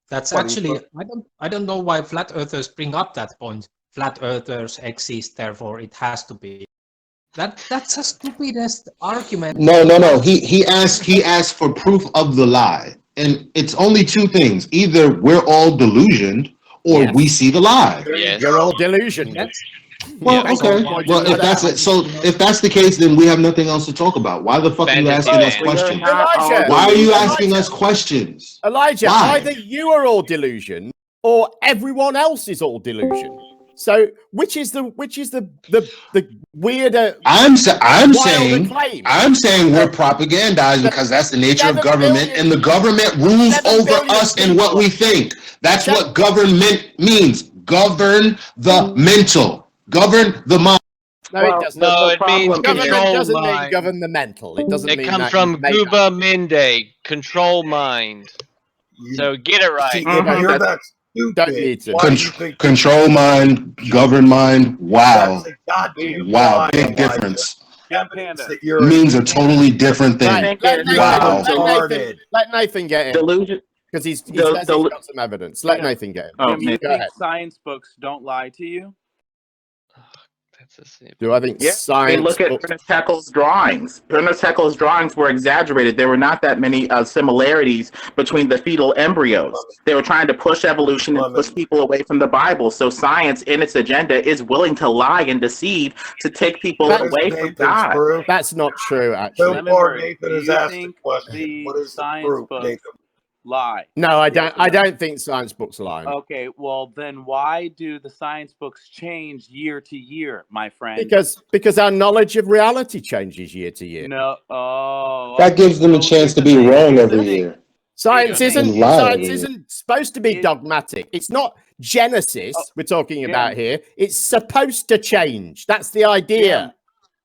That's actually, I don't know why flat earthers bring up that point. Flat earthers exist, therefore it has to be. That's the stupidest argument. No. He asked for proof of the lie, and it's only two things: either we're all delusioned, or we see the lie. Yes. You're all delusioned. Well, okay. Well, if that's it, so if that's the case, then we have nothing else to talk about. Why the fuck are you asking us questions? Why are you asking us questions? Elijah, either you are all delusion or everyone else is all delusion. So which is the weirder? I'm saying we're propagandized because that's the nature of government, and the government rules over us and what we think. That's what government means. Govern the mental. Govern the mind. No, it doesn't. No, it means control doesn't mean mind. govern the mental. It doesn't. It comes from Guba Minde, control mind. So get it right. You're that Don't need to. Control mind, govern mind. Wow. Wow, lie, big difference. Gempanda. Means a totally different thing. Wow. Let Nathan get in. Delusion. Because he's got some evidence. Let Nathan get in. Do you think science books don't lie to you? Do I think Yes, science? look at Ernest Haeckel's drawings. Ernest Haeckel's drawings were exaggerated. There were not that many similarities between the fetal embryos. They were trying to push evolution and push people away from the Bible. So science, in its agenda, is willing to lie and deceive to take people away from God. That's not true, actually. So far, Nathan has asked the question. What is the Science proof, books Nathan? lie? No, I don't. I don't think science books lie. Okay, well then why do the science books change year to year, my friend? Because our knowledge of reality changes year to year. No, That gives them a chance to be wrong every year. Science isn't supposed to be dogmatic. It's not Genesis we're talking about here. It's supposed to change. That's the idea.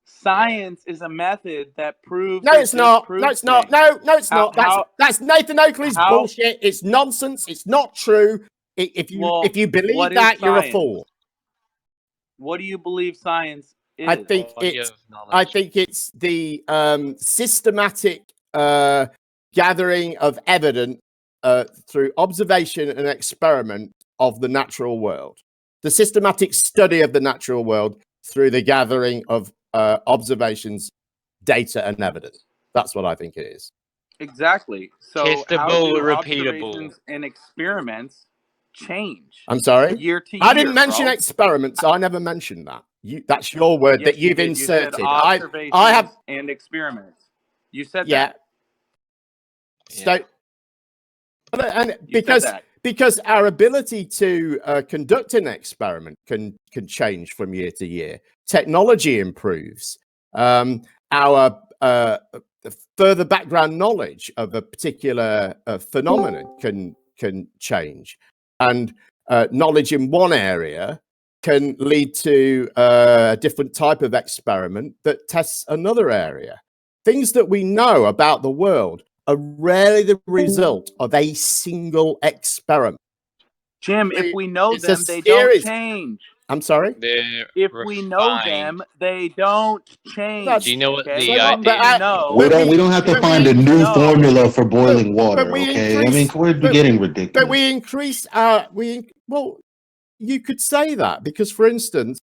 Science is a method that proves. No, it's not. No, it's not. No, it's not. That's Nathan Oakley's bullshit. It's nonsense. It's not true. If you believe that, you're a fool. What do you believe science is? I think it's the systematic gathering of evidence through observation and experiment of the natural world. The systematic study of the natural world through the gathering of observations, data, and evidence. That's what I think it is. Exactly. So Testable, how do repeatable. observations and experiments change? I'm sorry? Year to year. I didn't mention bro. experiments. I never mentioned that. That's your word Yes, that you've you did. You said inserted. observations I have. and experiments. You said Yeah. that. So, and You said that. because our ability to conduct an experiment can change from year to year. Technology improves. Our further background knowledge of a particular phenomenon can change, and knowledge in one area can lead to a different type of experiment that tests another area. Things that we know about the world are rarely the result of a single experiment. Jim, if we know It's them, a they series. don't change. I'm sorry? They're If we know refined. them, they don't change. Do you know what okay? the Things idea? you know. We don't have to find a new formula for boiling water, we okay? I mean, increase- we're getting ridiculous. But we increase our well, you could say that because, for instance,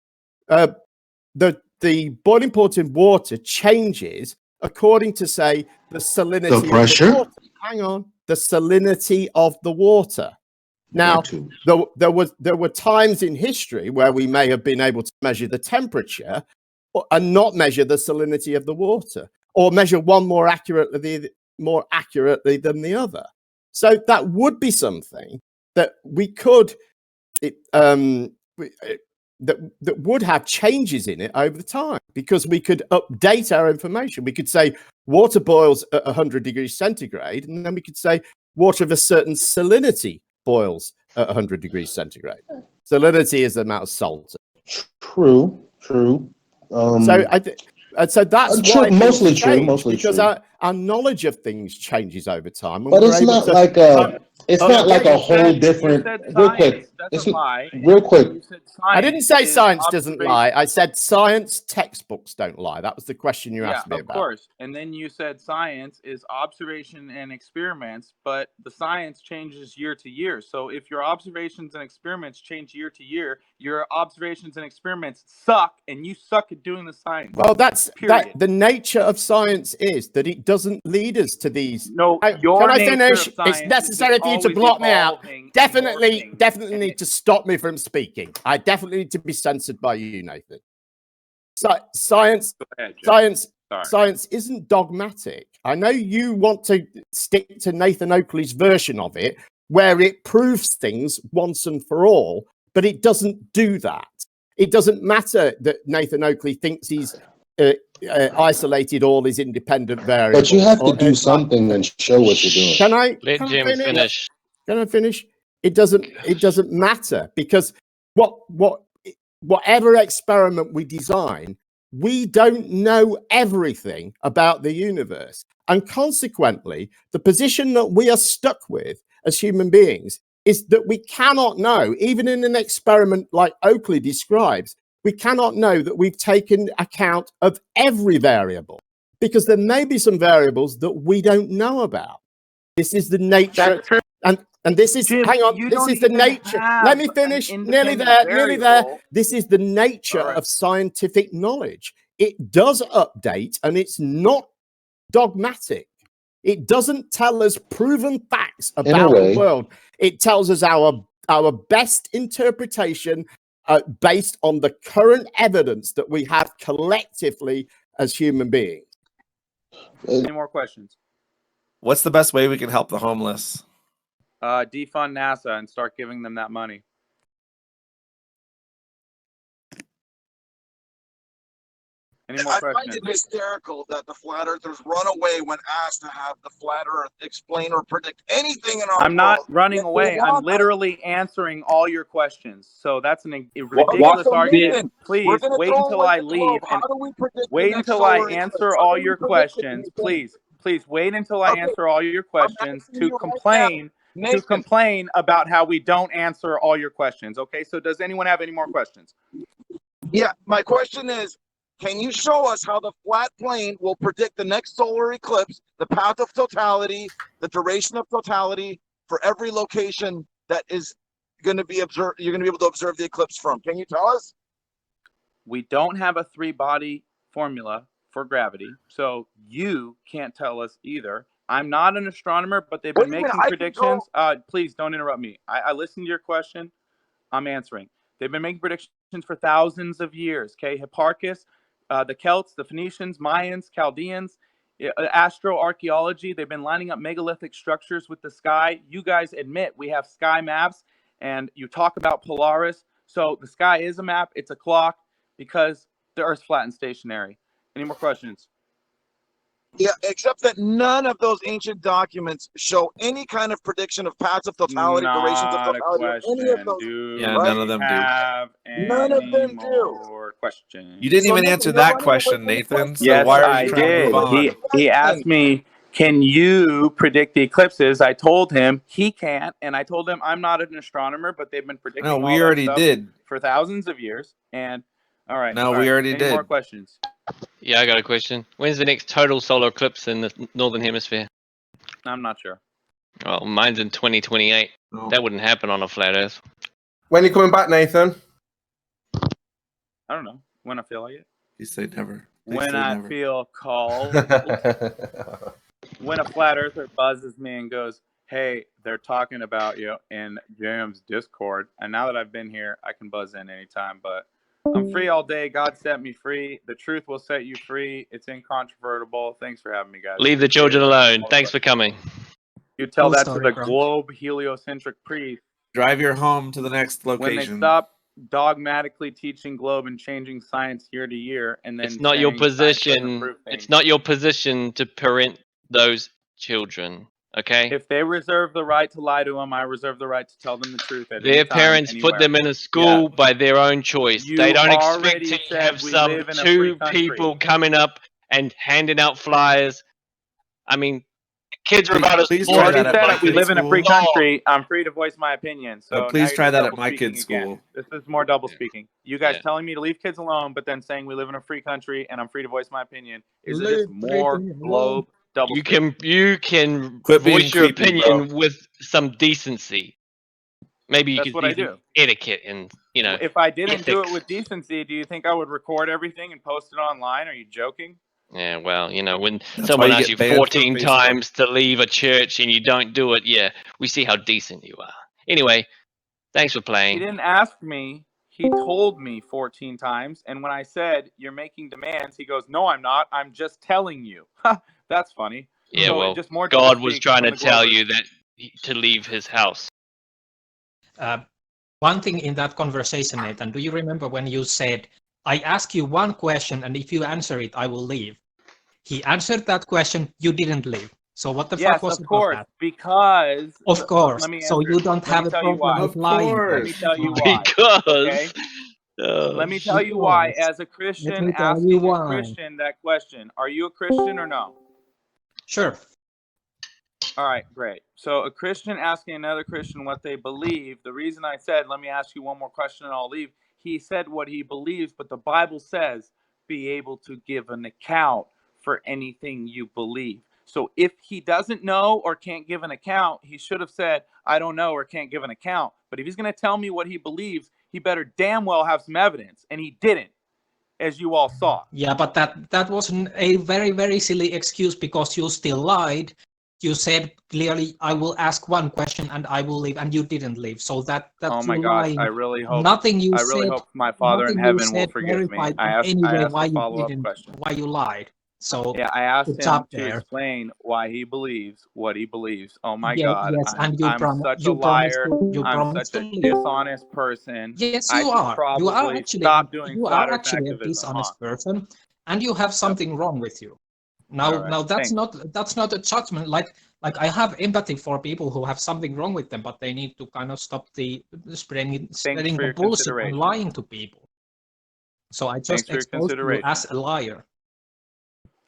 the boiling point in water changes according to, say, the salinity The pressure? of the water. Hang on, the salinity of the water. Now, there were times in history where we may have been able to measure the temperature and not measure the salinity of the water, or measure one more accurately than the other. So that would be something that we could that would have changes in it over time, because we could update our information. We could say water boils at 100 degrees centigrade, and then we could say water of a certain salinity boils at 100 degrees centigrade. Salinity is the amount of salt. True. So that's True, why mostly things true, change, mostly because true. our knowledge of things changes over time. and But we're it's able not to- like it's not like a whole different. Real quick, real quick. I didn't say science doesn't lie. I said science textbooks don't lie. That was the question you asked me of about. course. And then you said science is observation and experiments, but the science changes year to year. So if your observations and experiments change year to year, your observations and experiments suck, and you suck at doing the science. Well, that's period. the nature of science is that it doesn't lead us to these. No, Can I nature finish? of science It's is necessary just for you to always block me out. evolving Definitely need to stop me from speaking. I definitely need to be censored by you, Nathan. Science isn't dogmatic. I know you want to stick to Nathan Oakley's version of it, where it proves things once and for all, but it doesn't do that. It doesn't matter that Nathan Oakley thinks he's isolated all his independent variables. But you have to do something and show what you're doing. Can I Let Jim finish. Can I finish? It doesn't matter, because whatever experiment we design, we don't know everything about the universe. And consequently, the position that we are stuck with as human beings is that we cannot know, even in an experiment like Oakley describes, we cannot know that we've taken account of every variable, because there may be some variables that we don't know about. This is the nature. And this is, Jim, hang on, you this don't is the even nature. have Let me finish. an Nearly independent there. variable. This is the nature of scientific knowledge. It does update, and it's not dogmatic. It doesn't tell us proven facts about the world. It tells us our best interpretation based on the current evidence that we have collectively as human beings. Any more questions? What's the best way we can help the homeless? Defund NASA and start giving them that money. Any more I questions? find it hysterical that the flat earthers run away when asked to have the flat earth explain or predict anything in our I'm not world. running Yet they away. I'm want us. literally answering all your questions. So that's a ridiculous argument. Please wait until I leave and wait until I answer all your questions. Please wait until I answer all your questions to complain about how we don't answer all your questions. Okay, so does anyone have any more questions? Yeah, my question is, Can you show us how the flat plane will predict the next solar eclipse, the path of totality, the duration of totality for every location that is going to be observed? You're going to be able to observe the eclipse from. Can you tell us? We don't have a 3-body formula for gravity, so you can't tell us either. I'm not an astronomer, but they've been making predictions. Please don't interrupt me. I listened to your question. I'm answering. They've been making predictions for thousands of years. Okay, Hipparchus, the Celts, the Phoenicians, Mayans, Chaldeans, astroarchaeology. They've been lining up megalithic structures with the sky. You guys admit we have sky maps, and you talk about Polaris. So the sky is a map. It's a clock because the Earth's flat and stationary. Any more questions? Yeah, except that none of those ancient documents show any kind of prediction of paths of totality, durations of totality, or any of those. Yeah, none of them do. None of them do. Questions. You didn't even answer that question, Nathan. So Yes, why are I you trying to move did. on? He asked me, can you predict the eclipses? I told him he can't, and I told him I'm not an astronomer, but they've been predicting No, all we that already stuff did. for thousands of years. And all right. No, all we right. already Any more did. questions? Yeah, I got a question. When's the next total solar eclipse in the northern hemisphere? I'm not sure. Well, mine's in 2028. That wouldn't happen on a flat Earth. When are you coming back, Nathan? I don't know. When I feel like it. You say never. When I feel called. When a flat earther buzzes me and goes, hey, they're talking about you in JM's Discord. And now that I've been here, I can buzz in anytime. But I'm free all day. God set me free. The truth will set you free. It's incontrovertible. Thanks for having me, guys. Leave the children alone. Thanks for coming. You tell Cool that story, to the bro. globe heliocentric priest. Drive your home to the next When they location. stop dogmatically teaching globe and changing science year to year, and then It's not your saying science doesn't position. prove things. It's not your position to parent those children. Okay? If they reserve the right to lie to them, I reserve the right to tell them the truth at Their any time, parents anywhere. put them in a school by their own choice. You They don't expect already to said have we some live in a free 2 country. people coming up and handing out flyers. I mean, kids are about as Please You try already that said at it. We my live in a free school. country. I'm free to voice my opinion. So now Please you're try just that at double my speaking kid's again. school. This is more double speaking. You guys Yeah. telling me to leave kids alone, but then saying we live in a free country and I'm free to voice my opinion. Is it just more globe double speaking? You can Quit being voice your creepy, opinion bro. with some decency. Maybe you That's could what I see do. some etiquette and If I didn't do it ethics. with decency, do you think I would record everything and post it online? Are you joking? Yeah, well, when That's someone why you asks you get banned from 14 Facebook. times to leave a church and you don't do it, yeah, we see how decent you are. Anyway, thanks for He playing. didn't ask me. He told me 14 times. And when I said, you're making demands, he goes, no, I'm not. I'm just telling you. That's funny. Yeah, So well, just more God was doublespeak trying from to the tell Glovers. you that to leave his house. One thing in that conversation, Nathan, do you remember when you said, I ask you one question, and if you answer it, I will leave? He answered that question, you didn't leave. So what the fuck was of about course, that? because Of course. let me So answer. you don't Let have me a tell you problem why. with lying. Let me tell you why. Because. Okay. Oh, Let me tell you why. As a Let Christian me tell you asking a why. Christian that question, are you a Christian or no? Sure. All right, great. So a Christian asking another Christian what they believe, the reason I said, let me ask you one more question and I'll leave. He said what he believes, but the Bible says be able to give an account for anything you believe. So if he doesn't know or can't give an account, he should have said, I don't know or can't give an account. But if he's going to tell me what he believes, he better damn well have some evidence. And he didn't, as you all saw. Yeah, but that wasn't a very, very silly excuse because you still lied. You said clearly, I will ask one question and I will leave, and you didn't leave. So that's Oh my you gosh, lying. I really hope Nothing you I really said, hope my Father in nothing you heaven will said forgive me. verified I in asked any way a why you follow-up didn't, question. why you lied. So Yeah, I asked good him job to there. explain why he believes what he believes. Oh my Yeah, God, yes, and I'm such a you promised liar. you I'm promised such to a leave. dishonest person. Yes, I you should are. probably stop doing You flat are Earth actually a activism, huh? dishonest person, and you have something wrong with you. All Now, right, that's thanks. not a judgment. Like I have empathy for people who have something wrong with them, but they need to kind of stop the spreading Thanks for the your bullshit and consideration. lying to people. So I Thanks just for your exposed you consideration. as a liar.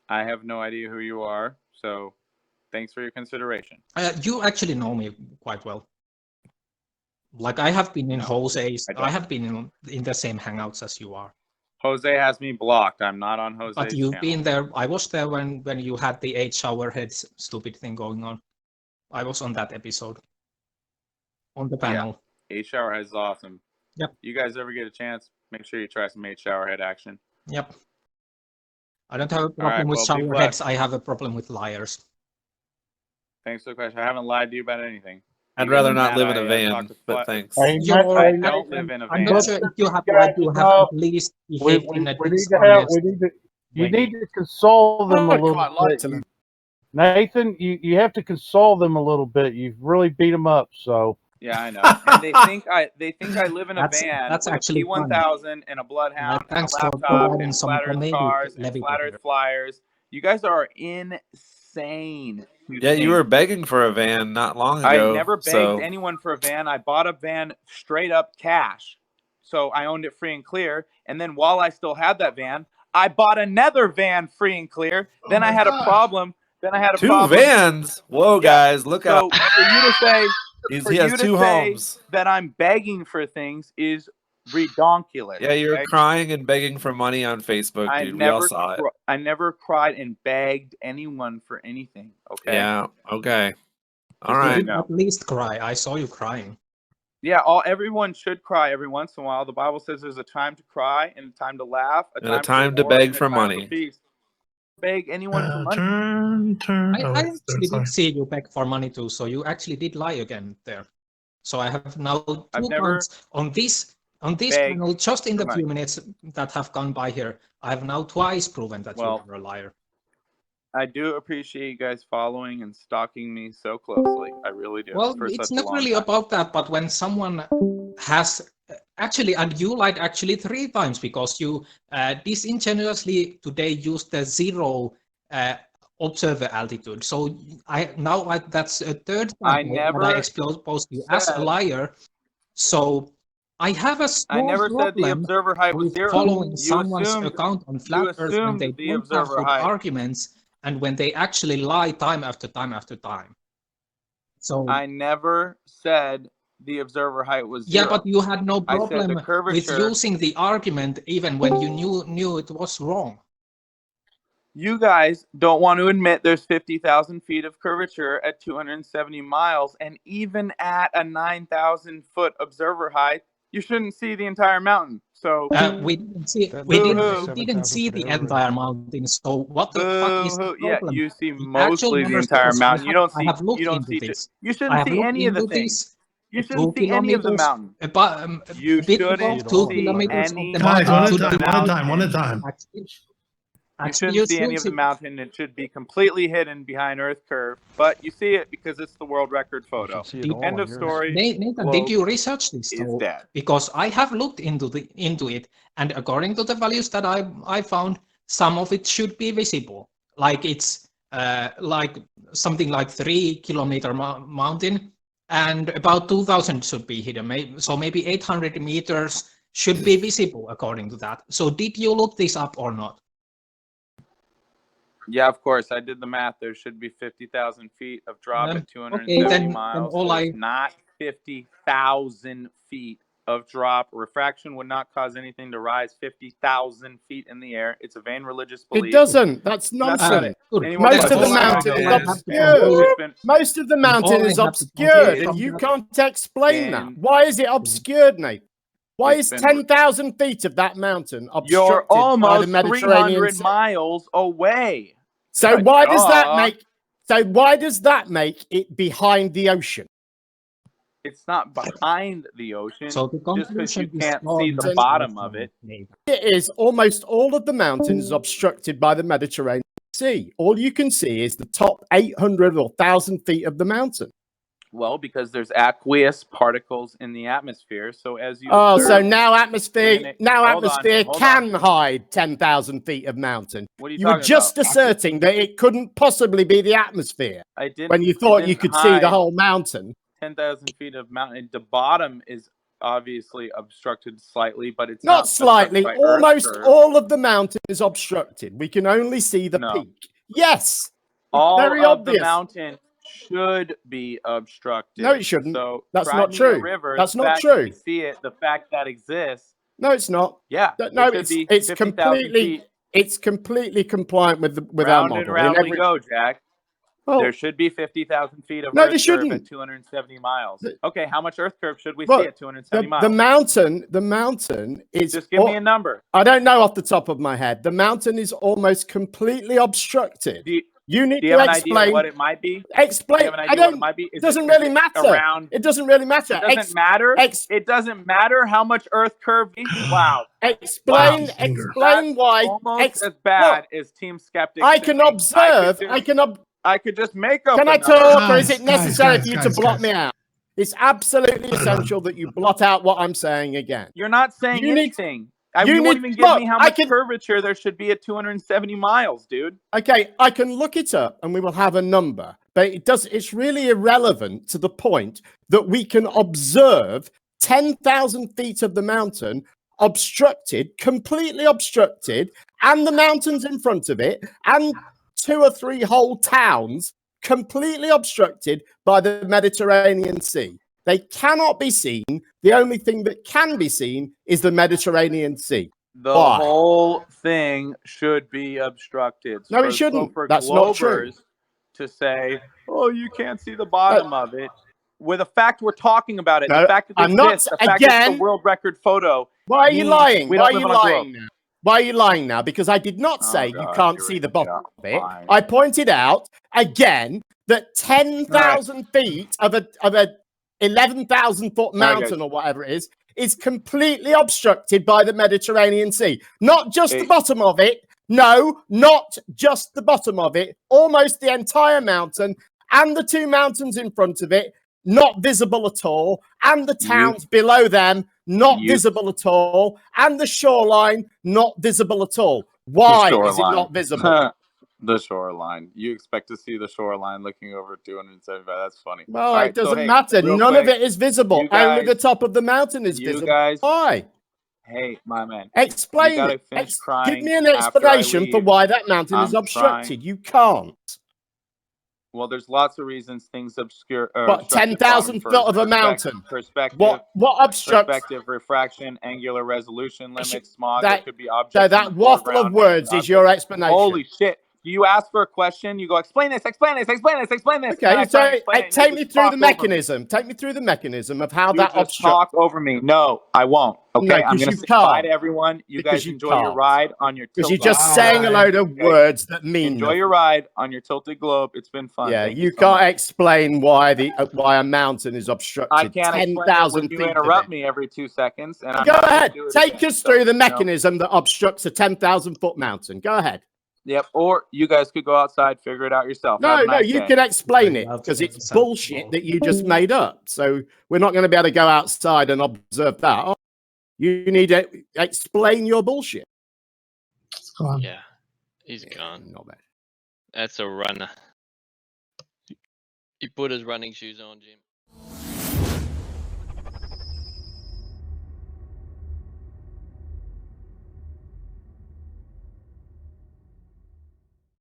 I have no idea who you are, so thanks for your consideration. You actually know me quite well. Like I have been in Jose's, I have been in the same hangouts as you are. Jose has me blocked. I'm not on Jose's But you've channel. been there. I was there when you had the 8 shower heads stupid thing going on. I was on that episode. On the panel. Yeah. 8 shower heads is awesome. Yep. You guys ever get a chance, make sure you try some 8 shower head action. Yep. I don't have a problem with shower heads. I have a problem with liars. Thanks for the question. I haven't lied to you about anything. I'd rather not live in a van, but thanks. I don't live in a van. I'm not sure if you have lied. You have at least behaved in a dishonest You need to console them a little bit. Nathan, you have to console them a little bit. You've really beat them up, so. Yeah, I know. And they think I live in a van that's with actually a P1000 and a Bloodhound and a thanks for laptop providing and some flat Earth comedic cars and levity flat Earth here. flyers. You guys are insane. Yeah, you were begging for a van not long ago. I never begged so. anyone for a van. I bought a van straight up cash. So I owned it free and clear. And then while I still had that van, I bought another van free and clear. Then I had a problem. Then I had a 2 problem. vans. Whoa, guys, look out. For you to say, he has 2 homes. that I'm begging for things is redonkulous. Yeah, you're okay? crying and begging for money on Facebook, dude. We all saw it. I never cried and begged anyone for anything. Okay. Yeah. Okay. All You right. did at least cry. I saw you crying. Yeah, everyone should cry every once in a while. The Bible says there's a time to cry and a time to laugh, And a time to beg for money. Beg anyone for money. I actually did see you beg for money too, so you actually did lie again there. So I have now 2 counts on this panel, just in the few minutes that have gone by here. I have now twice proven that you are a liar. I do appreciate you guys following and stalking me so closely. I really do. Well, it's not really about that, but when someone has actually, and you lied actually 3 times because you disingenuously today used the 0 observer altitude. So that's a 3rd time that I exposed you as a liar. So I have a small said the observer height was 0. following You someone's assumed- account on Flat Earth when they the don't have observer good height. arguments and when they actually lie time after time after time. So I never said the observer height was 0. yeah, but you had no I said problem the with curvature. using the argument even when you knew it was wrong. You guys don't want to admit there's 50,000 feet of curvature at 270 miles, and even at a 9,000 foot observer height, you shouldn't see the entire mountain. So we didn't see the entire mountain. So what the fuck is the yeah, problem? you see The mostly actual the entire numbers, mountain. You don't I see. have looked You don't into see. this. You I shouldn't have see looked any of the into things. this. You shouldn't see any of the mountain. You a bit above shouldn't 2 see kilometers any of the Guys, mountain. one at a time. You shouldn't see any of the mountain. It should be completely hidden behind Earth curve, but you see it because it's the world record photo. End of story. Nathan, did you research this? Though? Because I have looked into it, and according to the values that I found, some of it should be visible. Like it's like something like 3 kilometer mountain, and about 2,000 should be hidden. So maybe 800 meters should be visible according to that. So did you look this up or not? Yeah, of course. I did the math. There should be 50,000 feet of drop at 270 miles. There's not 50,000 feet of drop. Refraction would not cause anything to rise 50,000 feet in the air. It's a vain religious belief. It doesn't. That's nonsense. Most of the mountain is obscured. Most of the mountain is obscured, and you can't explain that. Why is it obscured, Nate? Why is 10,000 feet of that mountain obstructed You're by the almost Mediterranean 300 Sea? miles away. So why does that make? So why does that make it behind the ocean? It's not behind the ocean. So the just because you conclusion is can't not see the that bottom of it. It is almost all of the mountains obstructed by the Mediterranean Sea. All you can see is the top 800 or 1,000 feet of the mountain. Well, because there's aqueous particles in the atmosphere. So as you so now atmosphere Hold can hide 10,000 feet of mountain. What are you You were talking just about? asserting that it couldn't possibly be the atmosphere I didn't. when you thought you could see the whole mountain. 10,000 feet of mountain. The bottom is obviously obstructed slightly, but it's Not slightly. obstructed by Earth Almost curve. all of the mountain is obstructed. We can only see the peak. Yes. All very of obvious. the mountain should be obstructed. No, it shouldn't. So That's try not me a true. river, That's the not fact true. that you see it, the fact that exists No, it's not. Yeah. No, it should it's be 50,000 completely feet. it's completely compliant with our Round model. and round In we every- go, Jack. Well, There should be 50,000 feet of No, Earth there curve shouldn't. at 270 miles. Okay, how much Earth curve should we Well, see at 270 miles? the mountain is. Just give me a number. I don't know off the top of my head. The mountain is almost completely obstructed. You need Do you to have an explain idea what it might be? Explain. Do you have an I idea what don't. it might be? It doesn't really matter. Around. It doesn't really matter. It doesn't matter. It doesn't matter how much Earth curve. Wow. Explain why. Almost as bad as Team Skeptic. I can observe. I could just make up. Can I a number. talk, or is it necessary for you to blot me out? It's absolutely essential that you blot out what I'm saying again. You're not saying anything. You won't even give me how much curvature there should be at 270 miles, dude. Okay, I can look it up and we will have a number, but it's really irrelevant to the point that we can observe 10,000 feet of the mountain obstructed, completely obstructed, and the mountains in front of it, and 2 or 3 whole towns completely obstructed by the Mediterranean Sea. They cannot be seen. The only thing that can be seen is the Mediterranean Sea. The whole thing should be obstructed. No, it shouldn't. For That's not true. Globers to say, "Oh, you can't see the bottom of it," with the fact we're talking about it, No, the fact that I'm this not- exists, the fact that it's a world record photo. Why are you lying? We Why don't are you live on a globe. lying now? Why are you lying now? Because I did not say you can't see the bottom of it. I pointed out again that 10,000 feet of a 11,000 foot mountain or whatever it is completely obstructed by the Mediterranean Sea. Not just the bottom of it. No, not just the bottom of it. Almost the entire mountain and the 2 mountains in front of it, not visible at all. And the towns below them, not visible at all. And the shoreline, not visible at all. Why is it not visible? The shoreline. You expect to see the shoreline looking over 275. That's funny. Well, it doesn't matter. None of it is visible. Only the top of the mountain is visible. Why? Hey, my man. Explain it. Give me an explanation for why that mountain is obstructed. You can't. Well, there's lots of reasons things obscure. But 10,000 foot of a mountain. Perspective. What obstructs? Perspective, refraction, angular resolution limits, smog. That could be objects. So that waffle of words is your explanation. Holy shit. You ask for a question, you go, explain this, explain this, explain this, explain this. Okay, so take me through the mechanism. Take me through the mechanism of how that obstructs. Talk over me. No, I won't. Okay, No, I'm going to say bye to everyone. You guys enjoy your ride on your Because you're just saying a load of words that mean Enjoy your ride on your tilted globe. It's been fun. Yeah, Thank you so can't much. explain why a mountain is obstructed. I can't explain it 10,000 when feet you of interrupt it. me every 2 seconds. And I'm Go not gonna ahead. do it Take again. us through the So, mechanism that obstructs a 10,000 foot mountain. Go ahead. Yep. Or you guys could go outside, figure it out yourself. No, Have a no, nice you day. can explain it because it's bullshit that you just made up. So we're not going to be able to go outside and observe that. Oh, you need to explain your bullshit. Yeah, he's gone. Not bad. That's a runner. He put his running shoes on, Jim.